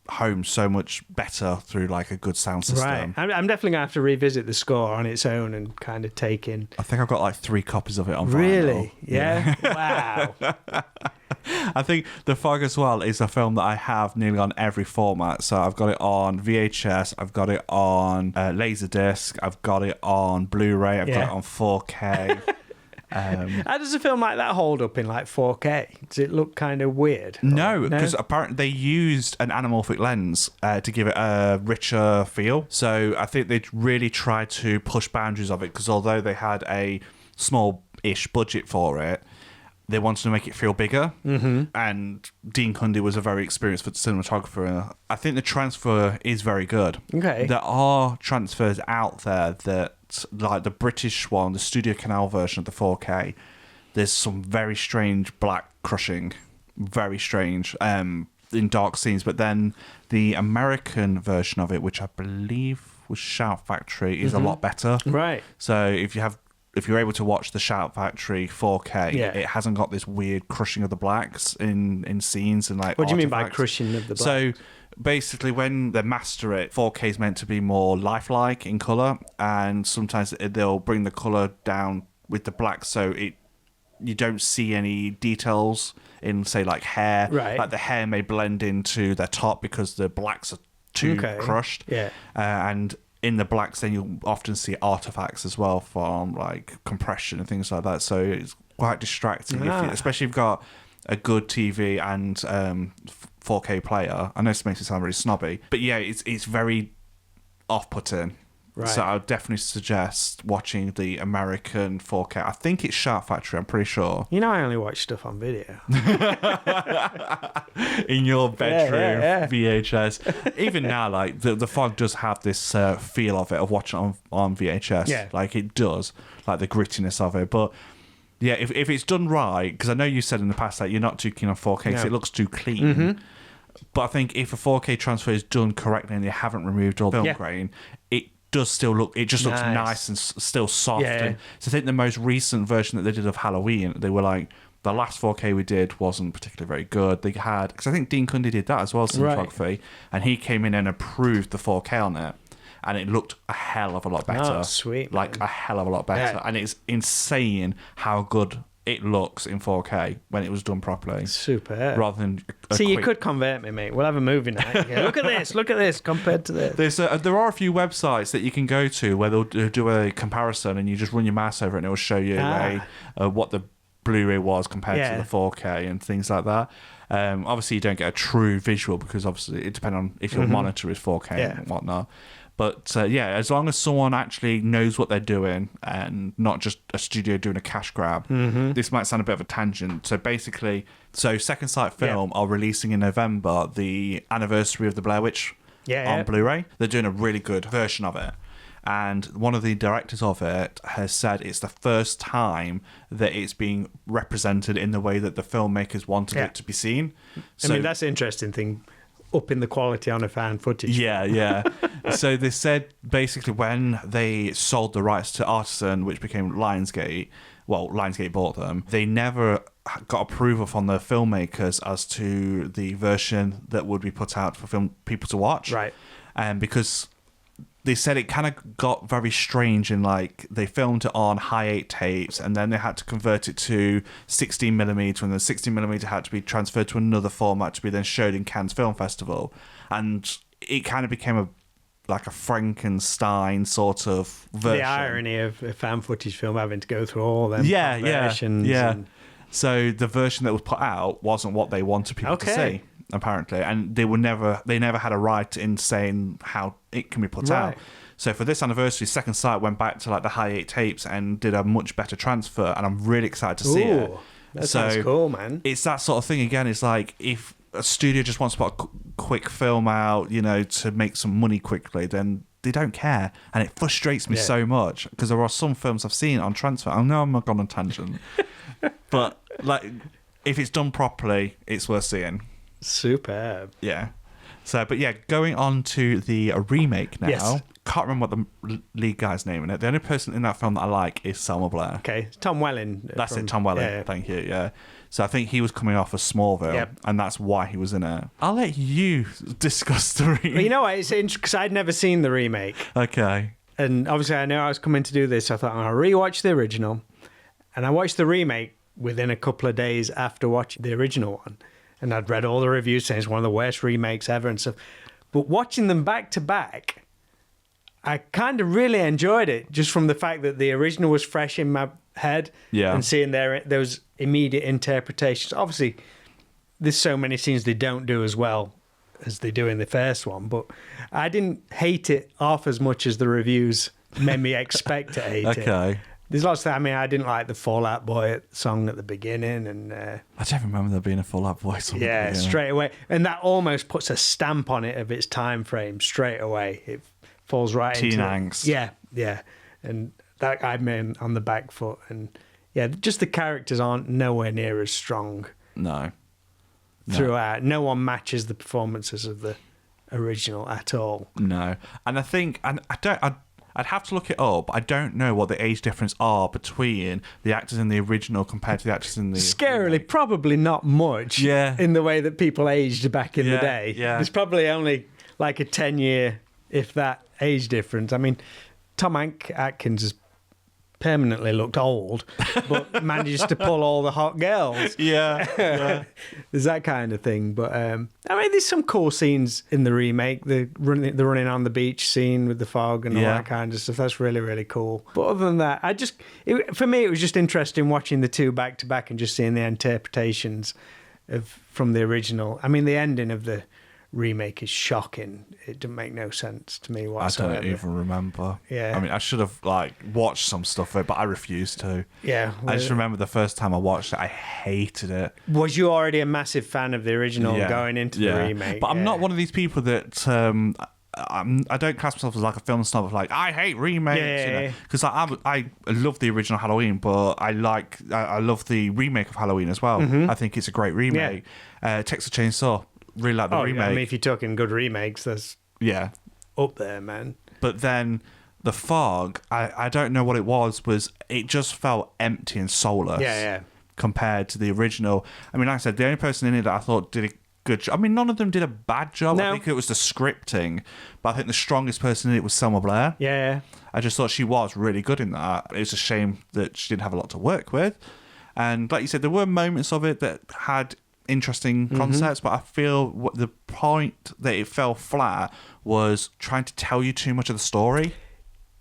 Speaker 1: home so much better through like a good sound system.
Speaker 2: Right. I'm definitely gonna have to revisit the score on its own and kind of take in.
Speaker 1: I think I've got like 3 copies of it on vinyl.
Speaker 2: Really? Yeah. Wow.
Speaker 1: I think The Fog as well is a film that I have nearly on every format. So I've got it on VHS, I've got it on Laserdisc, I've got it on Blu-ray, I've got it on 4K.
Speaker 2: How does a film like that hold up in like 4K? Does it look kind of weird?
Speaker 1: No, because apparently they used an anamorphic lens to give it a richer feel. So I think they really tried to push boundaries of it, because although they had a small-ish budget for it, they wanted to make it feel bigger. Mm-hmm. And Dean Cundy was a very experienced cinematographer. I think the transfer is very good.
Speaker 2: Okay.
Speaker 1: There are transfers out there that, like the British one, the Studio Canal version of the 4K, there's some very strange black crushing. Very strange. In dark scenes. But then the American version of it, which I believe was Shout Factory, is a lot better.
Speaker 2: Right.
Speaker 1: So if you're able to watch the Shout Factory 4K, it hasn't got this weird crushing of the blacks in scenes and like.
Speaker 2: What do you mean by
Speaker 1: artifacts.
Speaker 2: crushing of the blacks?
Speaker 1: So basically, when they master it, 4K is meant to be more lifelike in color, and sometimes they'll bring the color down with the black, so you don't see any details in, say, like hair.
Speaker 2: Right.
Speaker 1: Like the hair may blend into their top because the blacks are too crushed.
Speaker 2: Yeah.
Speaker 1: And in the blacks, then you'll often see artifacts as well from like compression and things like that. So it's quite distracting, especially if you've got a good TV and 4K player. I know this makes it sound really snobby, but yeah, it's very off-putting. Right. So I would definitely suggest watching the American 4K. I think it's Shout Factory, I'm pretty sure.
Speaker 2: You know, I only watch stuff on video.
Speaker 1: In your bedroom, VHS. Even now, like, the Fog does have this feel of it, of watching it on VHS.
Speaker 2: Yeah.
Speaker 1: Like, it does. Like, the grittiness of it. But, yeah, if it's done right, because I know you said in the past that you're not too keen on 4K because it looks too clean. Mm-hmm. But I think if a 4K transfer is done correctly and they haven't removed all the film grain, it does still look, it just looks nice and still soft. And so I think the most recent version that they did of Halloween, they were like, the last 4K we did wasn't particularly very good. They had, because I think Dean Cundy did that as well, cinematography, and he came in and approved the 4K on it, and it looked a hell of a lot better.
Speaker 2: Oh, sweet.
Speaker 1: Like a hell of a lot better. And it's insane how good it looks in 4K when it was done properly.
Speaker 2: Super.
Speaker 1: Rather than
Speaker 2: you could convert me, mate. We'll have a movie night. Yeah, look at this compared to this.
Speaker 1: There are a few websites that you can go to where they'll do a comparison, and you just run your mouse over it and it will show you what the Blu-ray was compared to the 4K and things like that. Obviously, you don't get a true visual because obviously it depends on if your monitor is 4K and whatnot. But as long as someone actually knows what they're doing and not just a studio doing a cash grab, this might sound a bit of a tangent. So basically, Second Sight Film are releasing in November the anniversary of the Blair Witch on Blu-ray. They're doing a really good version of it. And one of the directors of it has said it's the first time that it's being represented in the way that the filmmakers wanted it to be seen.
Speaker 2: I mean, that's an interesting thing. Upping the quality on a found footage.
Speaker 1: Yeah. So they said basically when they sold the rights to Artisan, which became Lionsgate, well, Lionsgate bought them, they never got approval from the filmmakers as to the version that would be put out for film people to watch.
Speaker 2: Right.
Speaker 1: And because they said it kind of got very strange in like they filmed it on high 8 tapes and then they had to convert it to 16mm and the 16mm had to be transferred to another format to be then showed in Cannes Film Festival, and it kind of became a Frankenstein sort of version.
Speaker 2: The irony of a found footage film having to go through all them versions.
Speaker 1: Yeah. So the version that was put out wasn't what they wanted people to see, apparently, and they never had a right in saying how it can be put out. So for this anniversary, Second Sight went back to like the high 8 tapes and did a much better transfer, and I'm really excited to see it.
Speaker 2: That sounds cool, man.
Speaker 1: It's that sort of thing again. It's like if a studio just wants to put a quick film out, to make some money quickly, then they don't care, and it frustrates me so much because there are some films I've seen on transfer. I know I'm not gone on a tangent, but like if it's done properly, it's worth seeing.
Speaker 2: Superb.
Speaker 1: Yeah. So, but yeah, going on to the remake now.
Speaker 2: Yes.
Speaker 1: Can't remember what the lead guy's name in it. The only person in that film that I like is Selma Blair.
Speaker 2: Okay, Tom Welling.
Speaker 1: That's it, Tom Welling.
Speaker 2: Yeah.
Speaker 1: Thank you. Yeah. So I think he was coming off of Smallville,
Speaker 2: Yep.
Speaker 1: and that's why he was in it. I'll let you discuss the remake.
Speaker 2: Well, you know what? It's interesting because I'd never seen the remake.
Speaker 1: Okay.
Speaker 2: And obviously, I knew I was coming to do this. So I thought, I'm going to rewatch the original. And I watched the remake within a couple of days after watching the original one. And I'd read all the reviews saying it's one of the worst remakes ever and stuff. But watching them back to back, I kind of really enjoyed it just from the fact that the original was fresh in my head.
Speaker 1: Yeah.
Speaker 2: And seeing those immediate interpretations. Obviously, there's so many scenes they don't do as well as they do in the first one. But I didn't hate it half as much as the reviews made me expect to hate it.
Speaker 1: Okay.
Speaker 2: There's lots of, I didn't like the Fall Out Boy song at the beginning, and
Speaker 1: I don't remember there being a Fall Out Boy song.
Speaker 2: yeah, straight away, and that almost puts a stamp on it of its time frame straight away. It falls right
Speaker 1: Teen
Speaker 2: into
Speaker 1: angst.
Speaker 2: Yeah, and that I'm in on the back foot, and yeah, just the characters aren't nowhere near as strong
Speaker 1: No.
Speaker 2: throughout. No one matches the performances of the original at all.
Speaker 1: No. And I think, and I'd have to look it up. I don't know what the age difference are between the actors in the original compared to the actors in the...
Speaker 2: Scarily, probably not much.
Speaker 1: Yeah.
Speaker 2: In the way that people aged back in the day.
Speaker 1: Yeah.
Speaker 2: There's probably only like a 10-year, if that, age difference. I mean, Tom Atkins has permanently looked old, but manages to pull all the hot girls.
Speaker 1: Yeah.
Speaker 2: There's that kind of thing. But there's some cool scenes in the remake. The running on the beach scene with the fog and all that kind of stuff. That's really, really cool. But other than that, for me, it was just interesting watching the two back to back and just seeing the interpretations from the original. I mean, the ending of the remake is shocking. It didn't make no sense to me whatsoever.
Speaker 1: I don't even remember.
Speaker 2: Yeah.
Speaker 1: I mean, I should have watched some stuff of it, but I refused to.
Speaker 2: Yeah.
Speaker 1: I just remember the first time I watched it, I hated it.
Speaker 2: Was you already a massive fan of the original going into the remake?
Speaker 1: But I'm not one of these people that I don't class myself as like a film snob of like I hate remakes, because I love the original Halloween, but I love the remake of Halloween as well.
Speaker 2: Mm-hmm.
Speaker 1: I think it's a great remake. Texas Chainsaw, really like the remake.
Speaker 2: I mean, if you're talking good remakes, that's up there, man.
Speaker 1: But then The Fog, I don't know what it was it just felt empty and soulless.
Speaker 2: Yeah.
Speaker 1: Compared to the original. I mean, like I said, the only person in it that I thought did a good job. I mean, none of them did a bad job.
Speaker 2: No.
Speaker 1: I think it was the scripting, but I think the strongest person in it was Selma Blair.
Speaker 2: Yeah.
Speaker 1: I just thought she was really good in that. It was a shame that she didn't have a lot to work with. And like you said, there were moments of it that had interesting concepts, but I feel the point that it fell flat was trying to tell you too much of the story.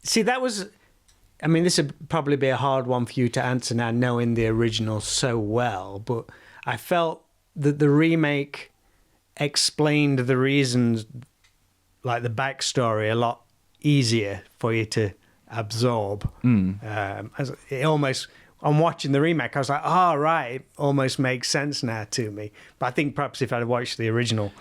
Speaker 2: See, this would probably be a hard one for you to answer now, knowing the original so well, but I felt that the remake explained the reasons, like the backstory, a lot easier for you to absorb. As it almost... On watching the remake, I was like, right, it almost makes sense now to me. But I think perhaps if I'd watched the original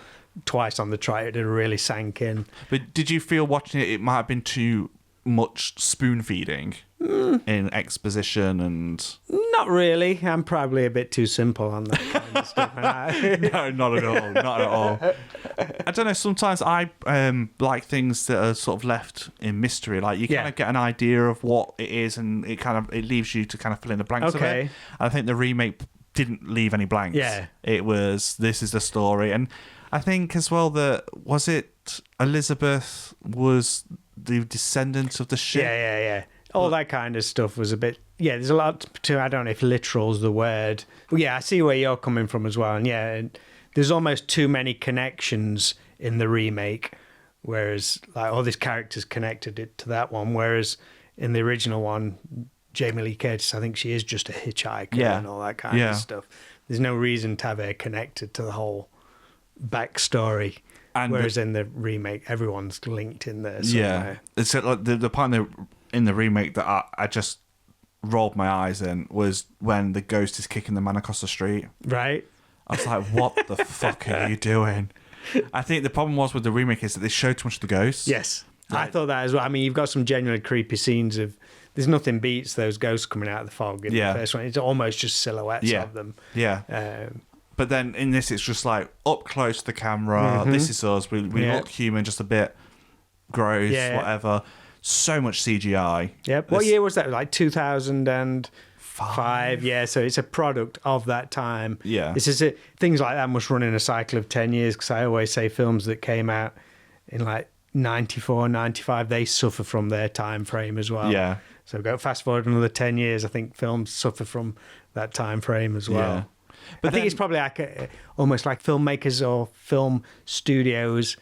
Speaker 2: twice on the trot, it would have really sank in.
Speaker 1: But did you feel watching it might have been too much spoon feeding in exposition and...
Speaker 2: Not really. I'm probably a bit too simple on that kind of stuff.
Speaker 1: No, not at all. Not at all. I don't know. Sometimes I like things that are sort of left in mystery. Like you kind of get an idea of what it is, and it leaves you to kind of fill in the blanks of it. And I think the remake didn't leave any blanks.
Speaker 2: Yeah,
Speaker 1: it was, this is the story, and I think as well that Elizabeth was the descendant of the ship.
Speaker 2: Yeah. All that kind of stuff was a bit... Yeah, there's a lot to... I don't know if literal's the word. But yeah, I see where you're coming from as well. And there's almost too many connections in the remake, whereas like all these characters connected it to that one, whereas in the original one, Jamie Lee Curtis, I think she is just a hitchhiker and all that kind of stuff. There's no reason to have her connected to the whole backstory. And whereas in the remake, everyone's linked in there somewhere.
Speaker 1: Yeah. It's like the part in the remake that I just rolled my eyes in was when the ghost is kicking the man across the street.
Speaker 2: Right.
Speaker 1: I was like, what the fuck are you doing? I think the problem was with the remake is that they showed too much of the ghosts.
Speaker 2: Yes. I thought that as well. I mean, you've got some genuinely creepy scenes of... There's nothing beats those ghosts coming out of the fog in the first one. It's almost just silhouettes of them.
Speaker 1: Yeah. But then in this, it's just like up close to the camera. This is us. We look human, just a bit gross, whatever. So much CGI.
Speaker 2: Yep. What year was that? Like 2005. Yeah. So it's a product of that time.
Speaker 1: Yeah.
Speaker 2: This is it. Things like that must run in a cycle of 10 years, because I always say films that came out in like 94, 95, they suffer from their time frame as well.
Speaker 1: Yeah.
Speaker 2: So go fast forward another 10 years, I think films suffer from that time frame as well.
Speaker 1: Yeah.
Speaker 2: But I think it's probably like almost like filmmakers or film studios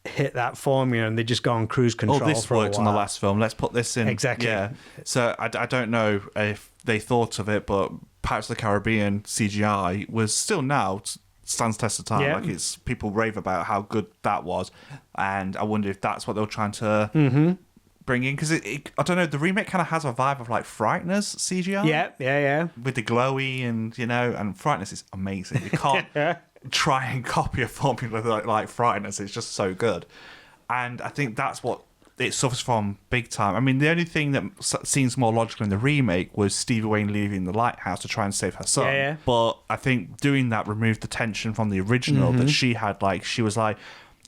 Speaker 2: hit that formula and they just go on cruise control.
Speaker 1: This worked on the last film. Let's put this in.
Speaker 2: Exactly.
Speaker 1: Yeah. So I don't know if they thought of it, but Pirates of the Caribbean CGI was still now stands test of time.
Speaker 2: Yeah.
Speaker 1: Like it's people rave about how good that was, and I wonder if that's what they were trying to bring in, because I don't know, the remake kind of has a vibe of like Frighteners CGI.
Speaker 2: Yeah.
Speaker 1: With the glowy and and Frighteners is amazing. You can't try and copy a formula like Frighteners. It's just so good, and I think that's what it suffers from big time. I mean, the only thing that seems more logical in the remake was Stevie Wayne leaving the lighthouse to try and save her son.
Speaker 2: Yeah.
Speaker 1: But I think doing that removed the tension from the original that she had. Like, she was like,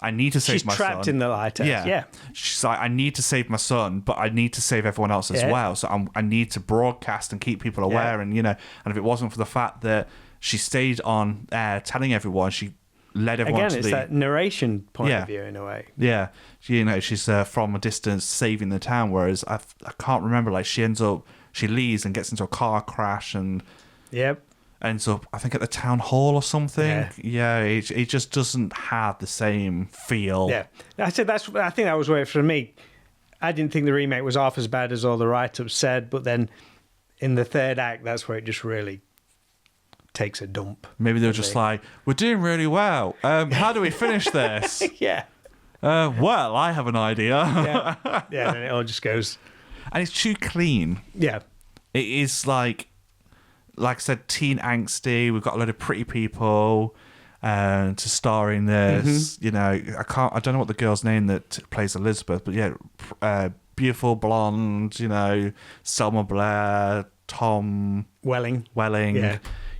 Speaker 1: I need to save my son.
Speaker 2: She's trapped in the lighthouse. Yeah.
Speaker 1: She's like, I need to save my son, but I need to save everyone else as well. So I need to broadcast and keep people aware. And, and if it wasn't for the fact that she stayed on air telling everyone, she led everyone
Speaker 2: Again,
Speaker 1: to
Speaker 2: it's that narration point of view in a way.
Speaker 1: Yeah. She's from a distance saving the town, whereas I can't remember, like, she leaves and gets into a car crash and ends up, I think, at the town hall or something. It just doesn't have the same feel.
Speaker 2: I think that was where, for me, I didn't think the remake was half as bad as all the write-ups said, but then in the third act, that's where it just really takes a dump.
Speaker 1: Maybe they were just like, we're doing really well. How do we finish this? Well, I have an idea.
Speaker 2: And it all just goes.
Speaker 1: And it's too clean. Yeah. It is like I said, teen angsty. We've got a load of pretty people to star in this. I don't know what the girl's name that plays Elizabeth, but beautiful blonde, Selma Blair, Tom
Speaker 2: Welling.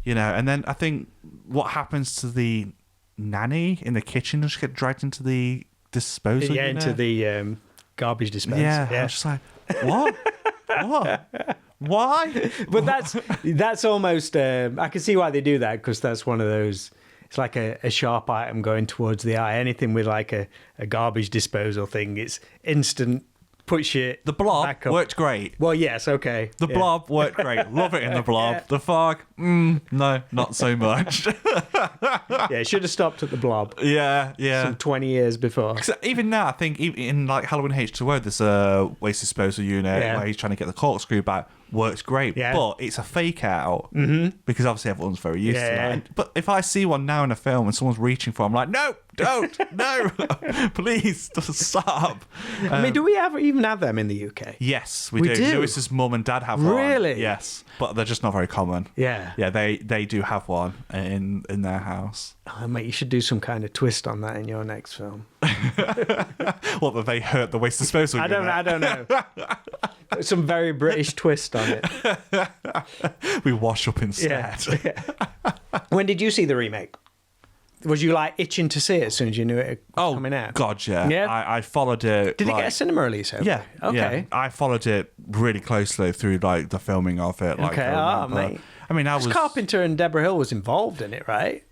Speaker 1: And then I think what happens to the nanny in the kitchen? Does she get dragged into the disposal unit?
Speaker 2: Into the garbage dispenser.
Speaker 1: I'm just like, what? What? Why?
Speaker 2: But that's almost, I can see why they do that, because that's one of those, it's like a sharp item going towards the eye. Anything with like a garbage disposal thing, it's instant. Puts you
Speaker 1: the Blob worked great.
Speaker 2: Well, yes, okay.
Speaker 1: The Blob worked great. Love it in The Blob. The Fog, no, not so much.
Speaker 2: Should have stopped at The Blob.
Speaker 1: Some
Speaker 2: 20 years before.
Speaker 1: Even now, I think even in like Halloween H2O, there's a waste disposal unit where he's trying to get the corkscrew back. Works great, but it's a fake out because obviously everyone's very used to that. But if I see one now in a film and someone's reaching for it, I'm like, no, don't, no, please, just stop.
Speaker 2: I mean, do we even have them in the UK?
Speaker 1: Yes, we do. Lewis's mum and dad have one.
Speaker 2: Really?
Speaker 1: Yes, but they're just not very common.
Speaker 2: Yeah,
Speaker 1: they do have one in their house.
Speaker 2: Oh, mate, you should do some kind of twist on that in your next film.
Speaker 1: What, that they hurt the waste disposal unit?
Speaker 2: I don't know. Some very British twist on it.
Speaker 1: We wash up instead.
Speaker 2: When did you see the remake? Was you like itching to see it as soon as you knew it coming out?
Speaker 1: God, yeah. I followed it.
Speaker 2: Did it get a cinema release?
Speaker 1: Yeah.
Speaker 2: Okay.
Speaker 1: Yeah. I followed it really closely through like the filming of it. Like,
Speaker 2: mate.
Speaker 1: I mean,
Speaker 2: Carpenter and Deborah Hill was involved in it, right?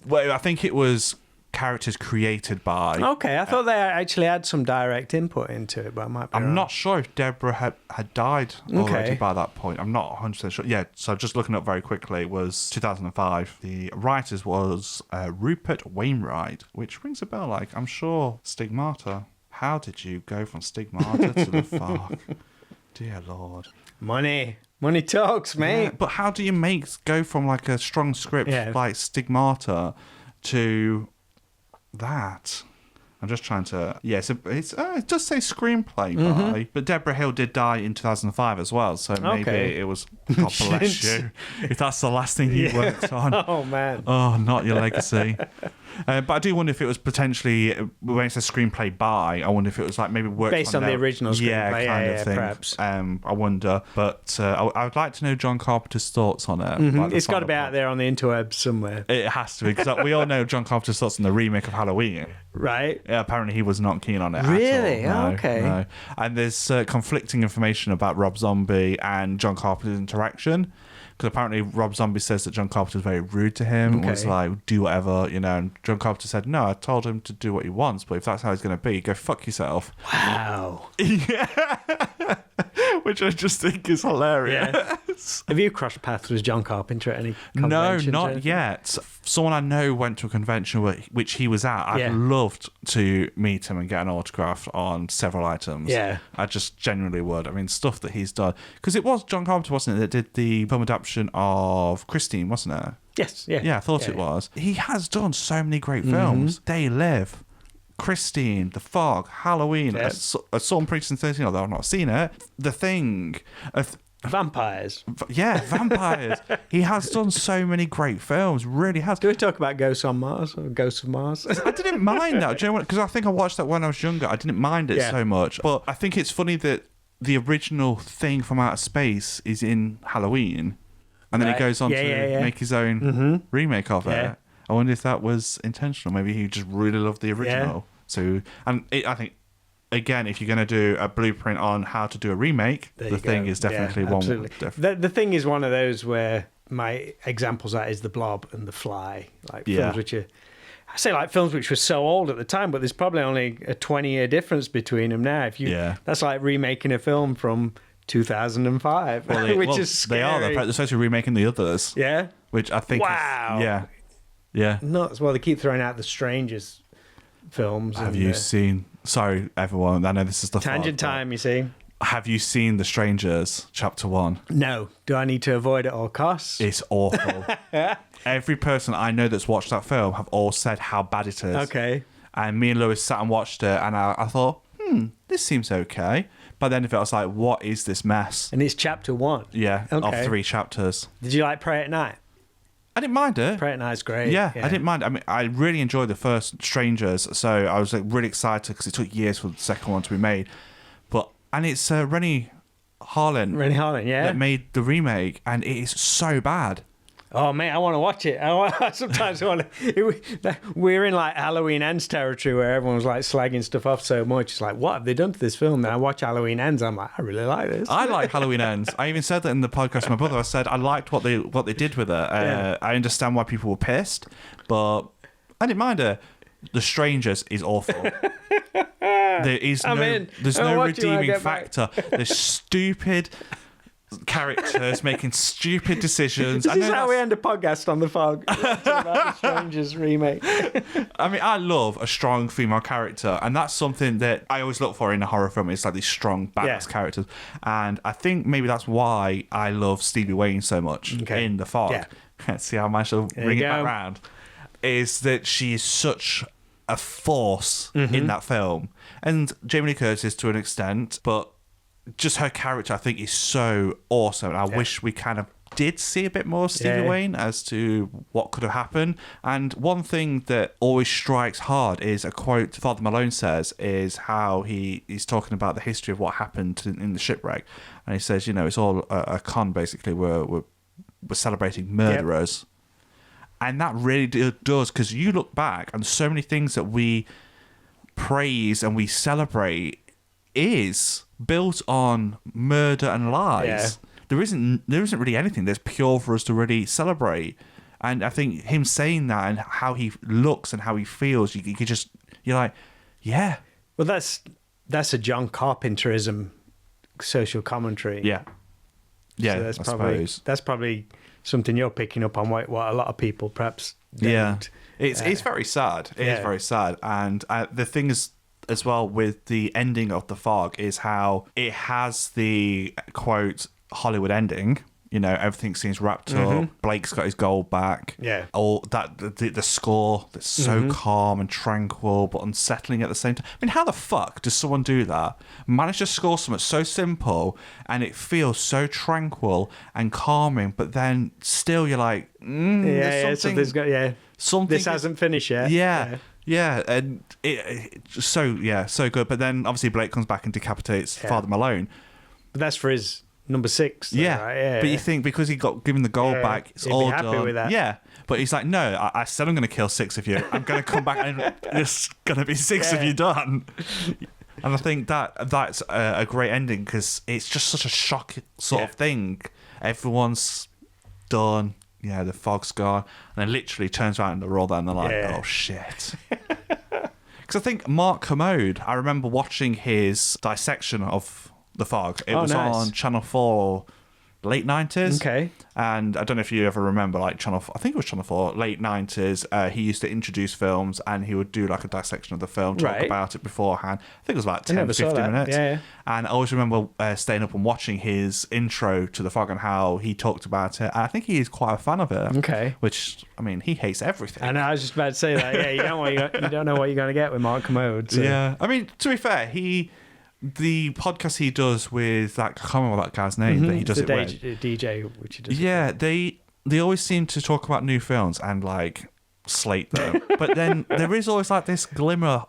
Speaker 1: Well, I think it was characters created by.
Speaker 2: Okay, I thought they actually had some direct input into it, but I might be wrong.
Speaker 1: not sure if Deborah had died already by that point. I'm not 100% sure. Yeah, so just looking up very quickly, it was 2005. The writers was Rupert Wainwright, which rings a bell. Like, I'm sure Stigmata. How did you go from Stigmata to The Fog? Dear Lord.
Speaker 2: Money talks, mate. Yeah,
Speaker 1: but how do you go from like a strong script like Stigmata to that? I'm just trying to. Yes, it does say screenplay by, but Deborah Hill did die in 2005 as well. So maybe it was. God bless you. If that's the last thing you worked on.
Speaker 2: Oh man.
Speaker 1: Oh, not your legacy. But I do wonder if it was potentially, when it's a screenplay by, I wonder if it was like maybe worked
Speaker 2: Based on the original screenplay,
Speaker 1: yeah, kind of thing.
Speaker 2: perhaps.
Speaker 1: I wonder. But I would like to know John Carpenter's thoughts on it.
Speaker 2: Mm-hmm. It's got to be out there on the interwebs somewhere.
Speaker 1: It has to be, because we all know John Carpenter's thoughts on the remake of Halloween.
Speaker 2: Right.
Speaker 1: Yeah, apparently he was not keen on it
Speaker 2: Really?
Speaker 1: at all.
Speaker 2: Oh, okay.
Speaker 1: No. And there's conflicting information about Rob Zombie and John Carpenter's interaction. Because apparently Rob Zombie says that John Carpenter was very rude to him and was like, do whatever, and John Carpenter said, no, I told him to do what he wants, but if that's how he's going to be, go fuck yourself.
Speaker 2: Wow.
Speaker 1: Yeah. Which I just think is hilarious.
Speaker 2: Yeah. Have you crossed paths with John Carpenter at any
Speaker 1: No,
Speaker 2: conventions?
Speaker 1: not yet. Someone I know went to a convention which he was at. I'd loved to meet him and get an autograph on several items.
Speaker 2: Yeah.
Speaker 1: I just genuinely would. I mean, stuff that he's done. Because it was John Carpenter, wasn't it, that did the film adaptation of Christine, wasn't it?
Speaker 2: Yes, yeah.
Speaker 1: Yeah, I thought it was. He has done so many great films. They Live, Christine, The Fog, Halloween, Assault on Precinct 13, although I've not seen it. The Thing.
Speaker 2: Vampires.
Speaker 1: Yeah, vampires. He has done so many great films, really has.
Speaker 2: Do we talk about Ghosts on Mars or Ghosts of Mars?
Speaker 1: I didn't mind that, because I think I watched that when I was younger. I didn't mind it so much. But I think it's funny that the original Thing from outer space is in Halloween, and then he goes on to make his own remake of it. I wonder if that was intentional. Maybe he just really loved the original. So, I think, again, if you're going to do a blueprint on how to do a remake, The Thing is definitely one.
Speaker 2: The Thing is one of those where my examples of that is The Blob and The Fly, like films which are, I say like films which were so old at the time, but there's probably only a 20-year difference between them now. That's like remaking a film from 2005, which is scary.
Speaker 1: They're supposed to be remaking the others.
Speaker 2: Yeah.
Speaker 1: Which I think yeah.
Speaker 2: Nuts. Well, they keep throwing out the Strangers films.
Speaker 1: Have you seen... Sorry, everyone. I know this is the
Speaker 2: tangent time, you see.
Speaker 1: Have you seen The Strangers, Chapter 1?
Speaker 2: No. Do I need to avoid at all costs?
Speaker 1: It's awful. Every person I know that's watched that film have all said how bad it is.
Speaker 2: Okay.
Speaker 1: And me and Lewis sat and watched it, and I thought, this seems okay. By the end of it, I was like, what is this mess?
Speaker 2: And it's Chapter 1?
Speaker 1: Yeah, of 3 chapters.
Speaker 2: Did you like Pray at Night?
Speaker 1: I didn't mind it.
Speaker 2: Pray at Night's great.
Speaker 1: Yeah, I didn't mind it. I mean, I really enjoyed the first Strangers, so I was like really excited because it took years for the second one to be made. And it's Rennie Harlin. That made the remake, and it is so bad.
Speaker 2: Oh, mate, I want to watch it. Sometimes I want to... We're in like Halloween Ends territory where everyone's like slagging stuff off so much. It's like, what have they done to this film? Then I watch Halloween Ends. I'm like, I really like this.
Speaker 1: I like Halloween Ends. I even said that in the podcast with my brother. I said I liked what they did with it. I understand why people were pissed, but I didn't mind it. The Strangers is awful. There's no redeeming factor. There's stupid characters making stupid decisions.
Speaker 2: This is how we end a podcast on The Fog. About the Strangers remake.
Speaker 1: I mean, I love a strong female character, and that's something that I always look for in a horror film. It's like these strong, badass characters, and I think maybe that's why I love Stevie Wayne so much in The Fog. Yeah. See how I managed to bring it back around. Is that she is such a force in that film, and Jamie Lee Curtis to an extent, but just her character, I think, is so awesome. I wish we kind of did see a bit more of Stevie Wayne as to what could have happened. And one thing that always strikes hard is a quote Father Malone says, is how he's talking about the history of what happened in the shipwreck. And he says, it's all a con, basically. We're celebrating murderers. And that really does, because you look back and so many things that we praise and we celebrate is built on murder and lies. There isn't really anything that's pure for us to really celebrate. And I think him saying that and how he looks and how he feels, you're like, yeah.
Speaker 2: Well, that's a John Carpenterism social commentary.
Speaker 1: Yeah. Yeah,
Speaker 2: so that's probably something you're picking up on what a lot of people perhaps don't.
Speaker 1: Yeah. It's very sad. It is very sad. And the thing is, as well, with the ending of The Fog is how it has the, quote, Hollywood ending, everything seems wrapped up. Blake's got his gold back.
Speaker 2: Yeah.
Speaker 1: All that the score that's so calm and tranquil but unsettling at the same time. I mean, how the fuck does someone do that? Manage to score something so simple and it feels so tranquil and calming, but then still you're like,
Speaker 2: something's got
Speaker 1: something.
Speaker 2: This hasn't finished yet.
Speaker 1: Yeah, and it's so good. But then obviously Blake comes back and decapitates Father Malone.
Speaker 2: But that's for his number 6. Though,
Speaker 1: yeah.
Speaker 2: Right? Yeah.
Speaker 1: But you think because he got given the gold back, it's
Speaker 2: he'd
Speaker 1: all
Speaker 2: be happy
Speaker 1: done.
Speaker 2: with that.
Speaker 1: Yeah. But he's like, no, I said I'm going to kill 6 of you. I'm going to come back and there's going to be 6 of you done. And I think that's a great ending because it's just such a shock sort of thing. Everyone's done. Yeah, the fog's gone. And then literally turns around and they're all there and they're like, oh, shit. Because I think Mark Kermode, I remember watching his dissection of the fog. It was on Channel 4 late 90s.
Speaker 2: Okay.
Speaker 1: And I don't know if you ever remember, like, I think it was Channel 4, late 90s. He used to introduce films and he would do, like, a dissection of the film, talk about it beforehand. I think it was about 10, 15 minutes.
Speaker 2: Yeah.
Speaker 1: And I always remember staying up and watching his intro to The Fog and how he talked about it. And I think he is quite a fan of it.
Speaker 2: Okay.
Speaker 1: Which, I mean, he hates everything.
Speaker 2: And I was just about to say that. Yeah, you don't know what you're going to get with Mark Kermode. So.
Speaker 1: Yeah. I mean, to be fair, the podcast he does with that, I can't remember that guy's name that he does it with.
Speaker 2: DJ, which he does.
Speaker 1: Yeah, they always seem to talk about new films and like slate them, but then there is always like this glimmer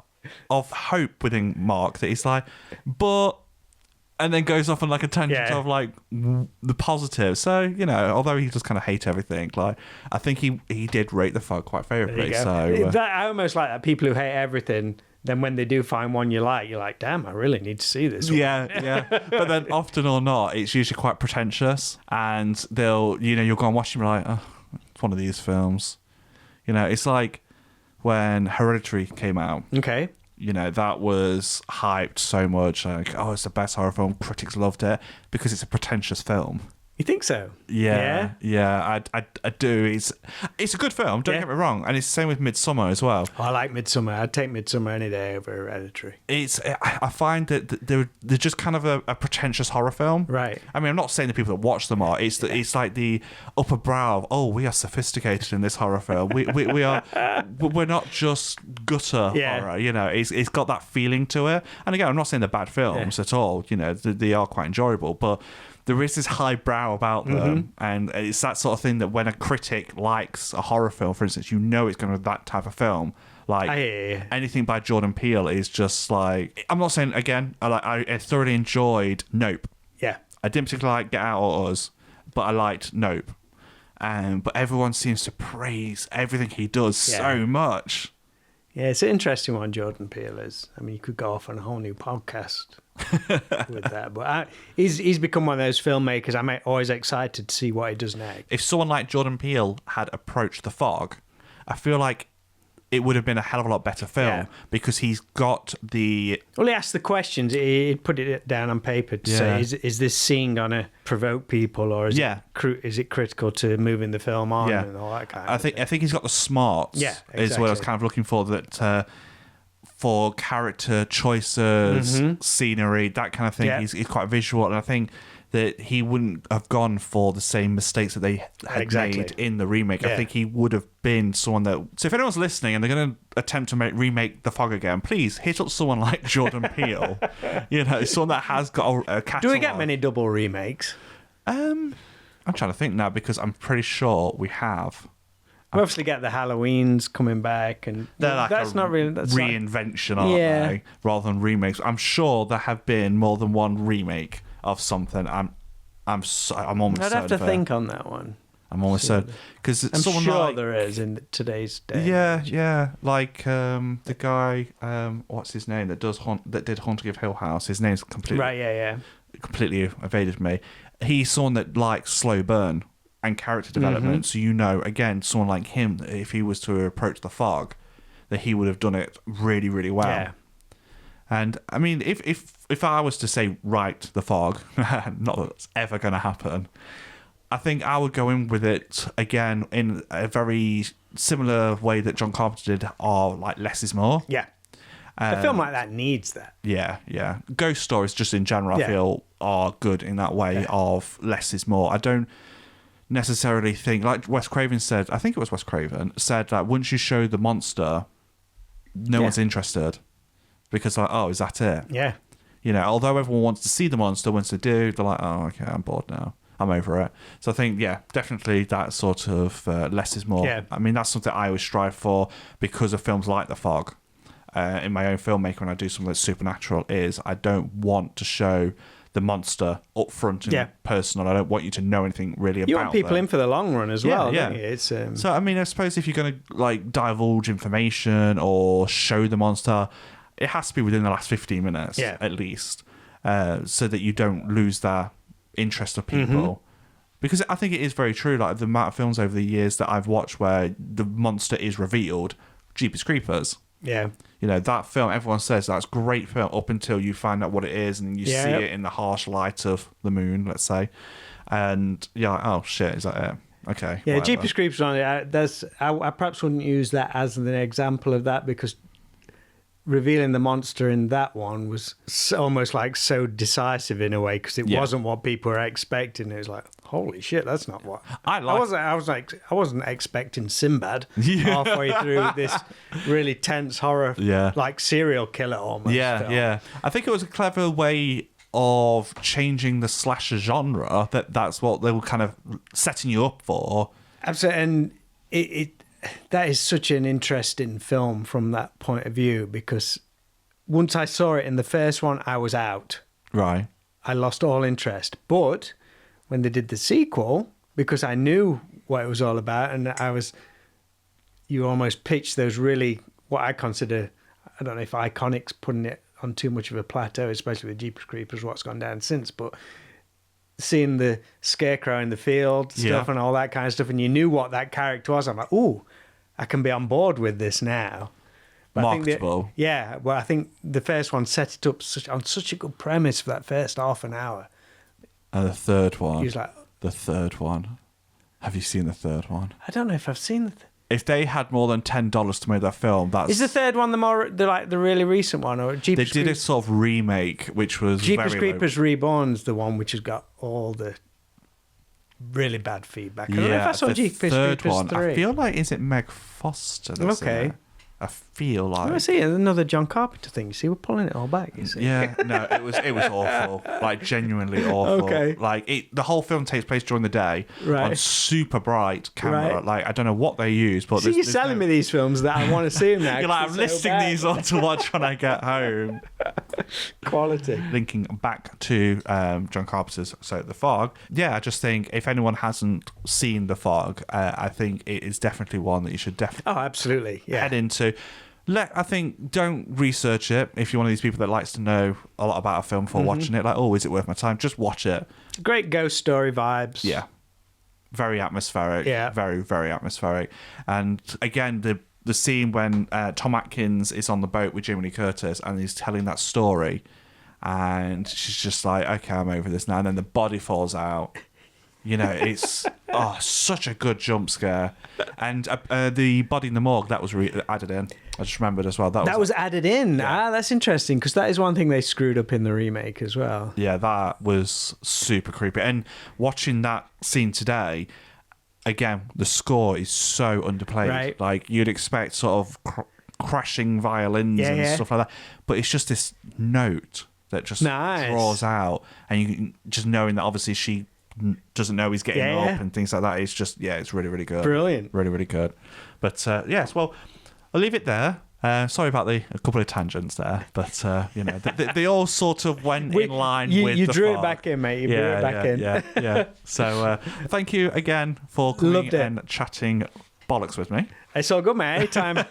Speaker 1: of hope within Mark that he's like, and then goes off on like a tangent of like the positive. So although he just kind of hate everything, like I think he did rate The Fog quite favourably. So
Speaker 2: I almost like that. People who hate everything. Then when they do find one you like, you're like, damn, I really need to see this one.
Speaker 1: Yeah. But then often or not, it's usually quite pretentious. And they'll, you'll go and watch them and you're like, oh, it's one of these films. It's like when Hereditary came out.
Speaker 2: Okay.
Speaker 1: That was hyped so much. Like, oh, it's the best horror film. Critics loved it because it's a pretentious film.
Speaker 2: You think so?
Speaker 1: Yeah, I do. It's a good film, don't get me wrong. And it's the same with Midsommar as well.
Speaker 2: I like Midsommar. I'd take Midsommar any day over Hereditary.
Speaker 1: I find that they're just kind of a pretentious horror film.
Speaker 2: Right.
Speaker 1: I mean, I'm not saying the people that watch them are. It's like the upper brow of, oh, we are sophisticated in this horror film. We are, we're not just gutter horror, It's got that feeling to it. And again, I'm not saying they're bad films at all. They are quite enjoyable, but there is this high brow about them, and it's that sort of thing that when a critic likes a horror film, for instance, it's going to be that type of film. Like anything by Jordan Peele is just like, I'm not saying again. I thoroughly enjoyed Nope.
Speaker 2: Yeah,
Speaker 1: I didn't particularly like Get Out or Us, but I liked Nope. But everyone seems to praise everything he does so much.
Speaker 2: Yeah, it's an interesting one, Jordan Peele is. I mean, you could go off on a whole new podcast with that. But he's become one of those filmmakers I'm always excited to see what he does next.
Speaker 1: If someone like Jordan Peele had approached The Fog, I feel like it would have been a hell of a lot better film because he's got the...
Speaker 2: Well, he asked the questions. He'd put it down on paper to say, is this scene going to provoke people or is it critical to moving the film on and all that kind of thing.
Speaker 1: I think he's got the smarts is what I was kind of looking for, that for character choices, scenery, that kind of thing. He's quite visual, and I think that he wouldn't have gone for the same mistakes that they had made in the remake. I think he would have been someone that... So if anyone's listening and they're going to attempt to remake The Fog again, please hit up someone like Jordan Peele. Someone that has got a catalogue.
Speaker 2: Do we get many double remakes?
Speaker 1: I'm trying to think now because I'm pretty sure we have.
Speaker 2: We obviously get the Halloweens coming back, and that's not really
Speaker 1: reinvention, aren't they? Rather than remakes. I'm sure there have been more than one remake of something. I'm almost certain.
Speaker 2: I'd have to think on that one.
Speaker 1: I'm almost certain because
Speaker 2: I'm sure there is in today's day.
Speaker 1: Yeah. Like the guy, what's his name that did Haunting of Hill House? His name's completely evaded me. He's someone that likes slow burn and character development. So again, someone like him, if he was to approach The Fog, that he would have done it really, really well. Yeah. And I mean, if I was to say write The Fog, not that it's ever going to happen, I think I would go in with it again in a very similar way that John Carpenter did, or like less is more.
Speaker 2: Yeah. A film like that needs that.
Speaker 1: Yeah. Ghost stories, just in general, I feel are good in that way of less is more. I don't necessarily think, like Wes Craven said, I think it was Wes Craven, said that once you show the monster, no one's interested. Because like, oh, is that it?
Speaker 2: Yeah.
Speaker 1: You know, although everyone wants to see the monster, once they do, they're like, oh, okay, I'm bored now. I'm over it. So I think, yeah, definitely that sort of less is more.
Speaker 2: Yeah.
Speaker 1: I mean, that's something I always strive for because of films like The Fog. In my own filmmaking, when I do something that's supernatural, is I don't want to show the monster up front and personal. I don't want you to know anything really about
Speaker 2: You want people
Speaker 1: them.
Speaker 2: in for the long run as well, don't you? It's,
Speaker 1: So, I mean, I suppose if you're going to like divulge information or show the monster, it has to be within the last 15 minutes at least, so that you don't lose that interest of people. Because I think it is very true, like the amount of films over the years that I've watched where the monster is revealed, Jeepers Creepers.
Speaker 2: Yeah.
Speaker 1: You know, that film, everyone says that's a great film up until you find out what it is and you see it in the harsh light of the moon, let's say. And you're like, oh shit, is that it? Okay.
Speaker 2: Yeah,
Speaker 1: whatever.
Speaker 2: Jeepers Creepers on it. I perhaps wouldn't use that as an example of that because revealing the monster in that one was almost like so decisive in a way because it wasn't what people were expecting. It was like, holy shit, that's not what I wasn't expecting Sinbad halfway through this really tense horror, like serial killer almost.
Speaker 1: Yeah. I think it was a clever way of changing the slasher genre. That's what they were kind of setting you up for.
Speaker 2: Absolutely, and that is such an interesting film from that point of view because once I saw it in the first one, I was out.
Speaker 1: Right.
Speaker 2: I lost all interest. But when they did the sequel, because I knew what it was all about, and you almost pitched those really, what I consider, I don't know if iconic's putting it on too much of a plateau, especially with Jeepers Creepers, what's gone down since, but seeing the scarecrow in the field stuff and all that kind of stuff, and you knew what that character was, I'm like, ooh, I can be on board with this now. But
Speaker 1: marketable.
Speaker 2: I think the first one set it up on such a good premise for that first half an hour.
Speaker 1: And the third one.
Speaker 2: He was like,
Speaker 1: the third one. Have you seen the third one?
Speaker 2: I don't know if I've seen the
Speaker 1: if they had more than $10 to make that film, that's...
Speaker 2: Is the third one the really recent one? Or Jeepers
Speaker 1: They did a sort of remake, which was
Speaker 2: Jeepers Creepers Reborn's the one which has got all the really bad feedback. I don't know if I saw Jeepers Creepers
Speaker 1: one,
Speaker 2: 3.
Speaker 1: I feel like, is it Meg Foster? That's
Speaker 2: okay.
Speaker 1: in it? I feel like...
Speaker 2: I see another John Carpenter thing. You see, we're pulling it all back, you see.
Speaker 1: Yeah, no, it was awful. Like, genuinely awful.
Speaker 2: Okay.
Speaker 1: Like, the whole film takes place during the day on super bright camera.
Speaker 2: Right.
Speaker 1: Like, I don't know what they use, but...
Speaker 2: See, you're selling me these films that I want to see them now.
Speaker 1: You're like, I'm listing these on to watch when I get home.
Speaker 2: Quality.
Speaker 1: Linking back to John Carpenter's The Fog. Yeah, I just think if anyone hasn't seen The Fog, I think it is definitely one that you should definitely
Speaker 2: absolutely
Speaker 1: head into. I think don't research it if you're one of these people that likes to know a lot about a film before watching it. Like, oh, is it worth my time? Just watch it.
Speaker 2: Great ghost story vibes.
Speaker 1: Yeah. Very atmospheric.
Speaker 2: Yeah.
Speaker 1: Very, very atmospheric. And again, the scene when Tom Atkins is on the boat with Jamie Lee Curtis and he's telling that story and she's just like, okay, I'm over this now. And then the body falls out. You know, it's such a good jump scare. And the body in the morgue, that was added in. I just remembered as well. That was
Speaker 2: added in. Yeah. That's interesting because that is one thing they screwed up in the remake as well.
Speaker 1: Yeah, that was super creepy. And watching that scene today, again, the score is so underplayed. Right. Like, you'd expect sort of crashing violins and stuff like that. But it's just this note that just draws out. And you can, just knowing that obviously she doesn't know he's getting up and things like that. It's just, it's really, really good.
Speaker 2: Brilliant.
Speaker 1: Really, really good. But, yes, well, I'll leave it there. Sorry about a couple of tangents there, but, you know, they all sort of went in line with
Speaker 2: you
Speaker 1: The
Speaker 2: drew
Speaker 1: Fog.
Speaker 2: it back in, mate. You drew it back in.
Speaker 1: Yeah. So, thank you again for coming and chatting bollocks with me.
Speaker 2: It's all good, mate. Anytime.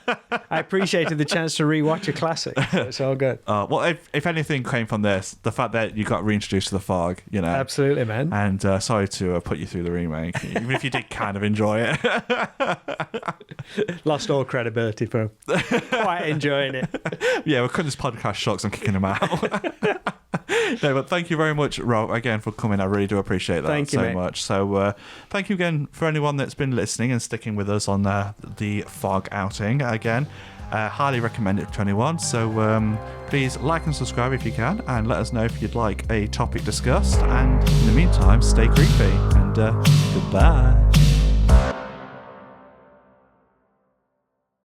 Speaker 2: I appreciated the chance to rewatch a classic, so it's all good.
Speaker 1: Well, if anything came from this, the fact that you got reintroduced to The Fog, you know.
Speaker 2: Absolutely, man.
Speaker 1: And sorry to put you through the remake, even if you did kind of enjoy it.
Speaker 2: Lost all credibility for quite enjoying it.
Speaker 1: Yeah, we're cutting this podcast short, I'm kicking him out. No, but thank you very much, Rob, again, for coming. I really do appreciate that
Speaker 2: thank you,
Speaker 1: so
Speaker 2: mate.
Speaker 1: much. So thank you again for anyone that's been listening and sticking with us on the Fog outing. Again, highly recommend it to anyone. So please like and subscribe if you can, and let us know if you'd like a topic discussed. And in the meantime, stay creepy and Goodbye.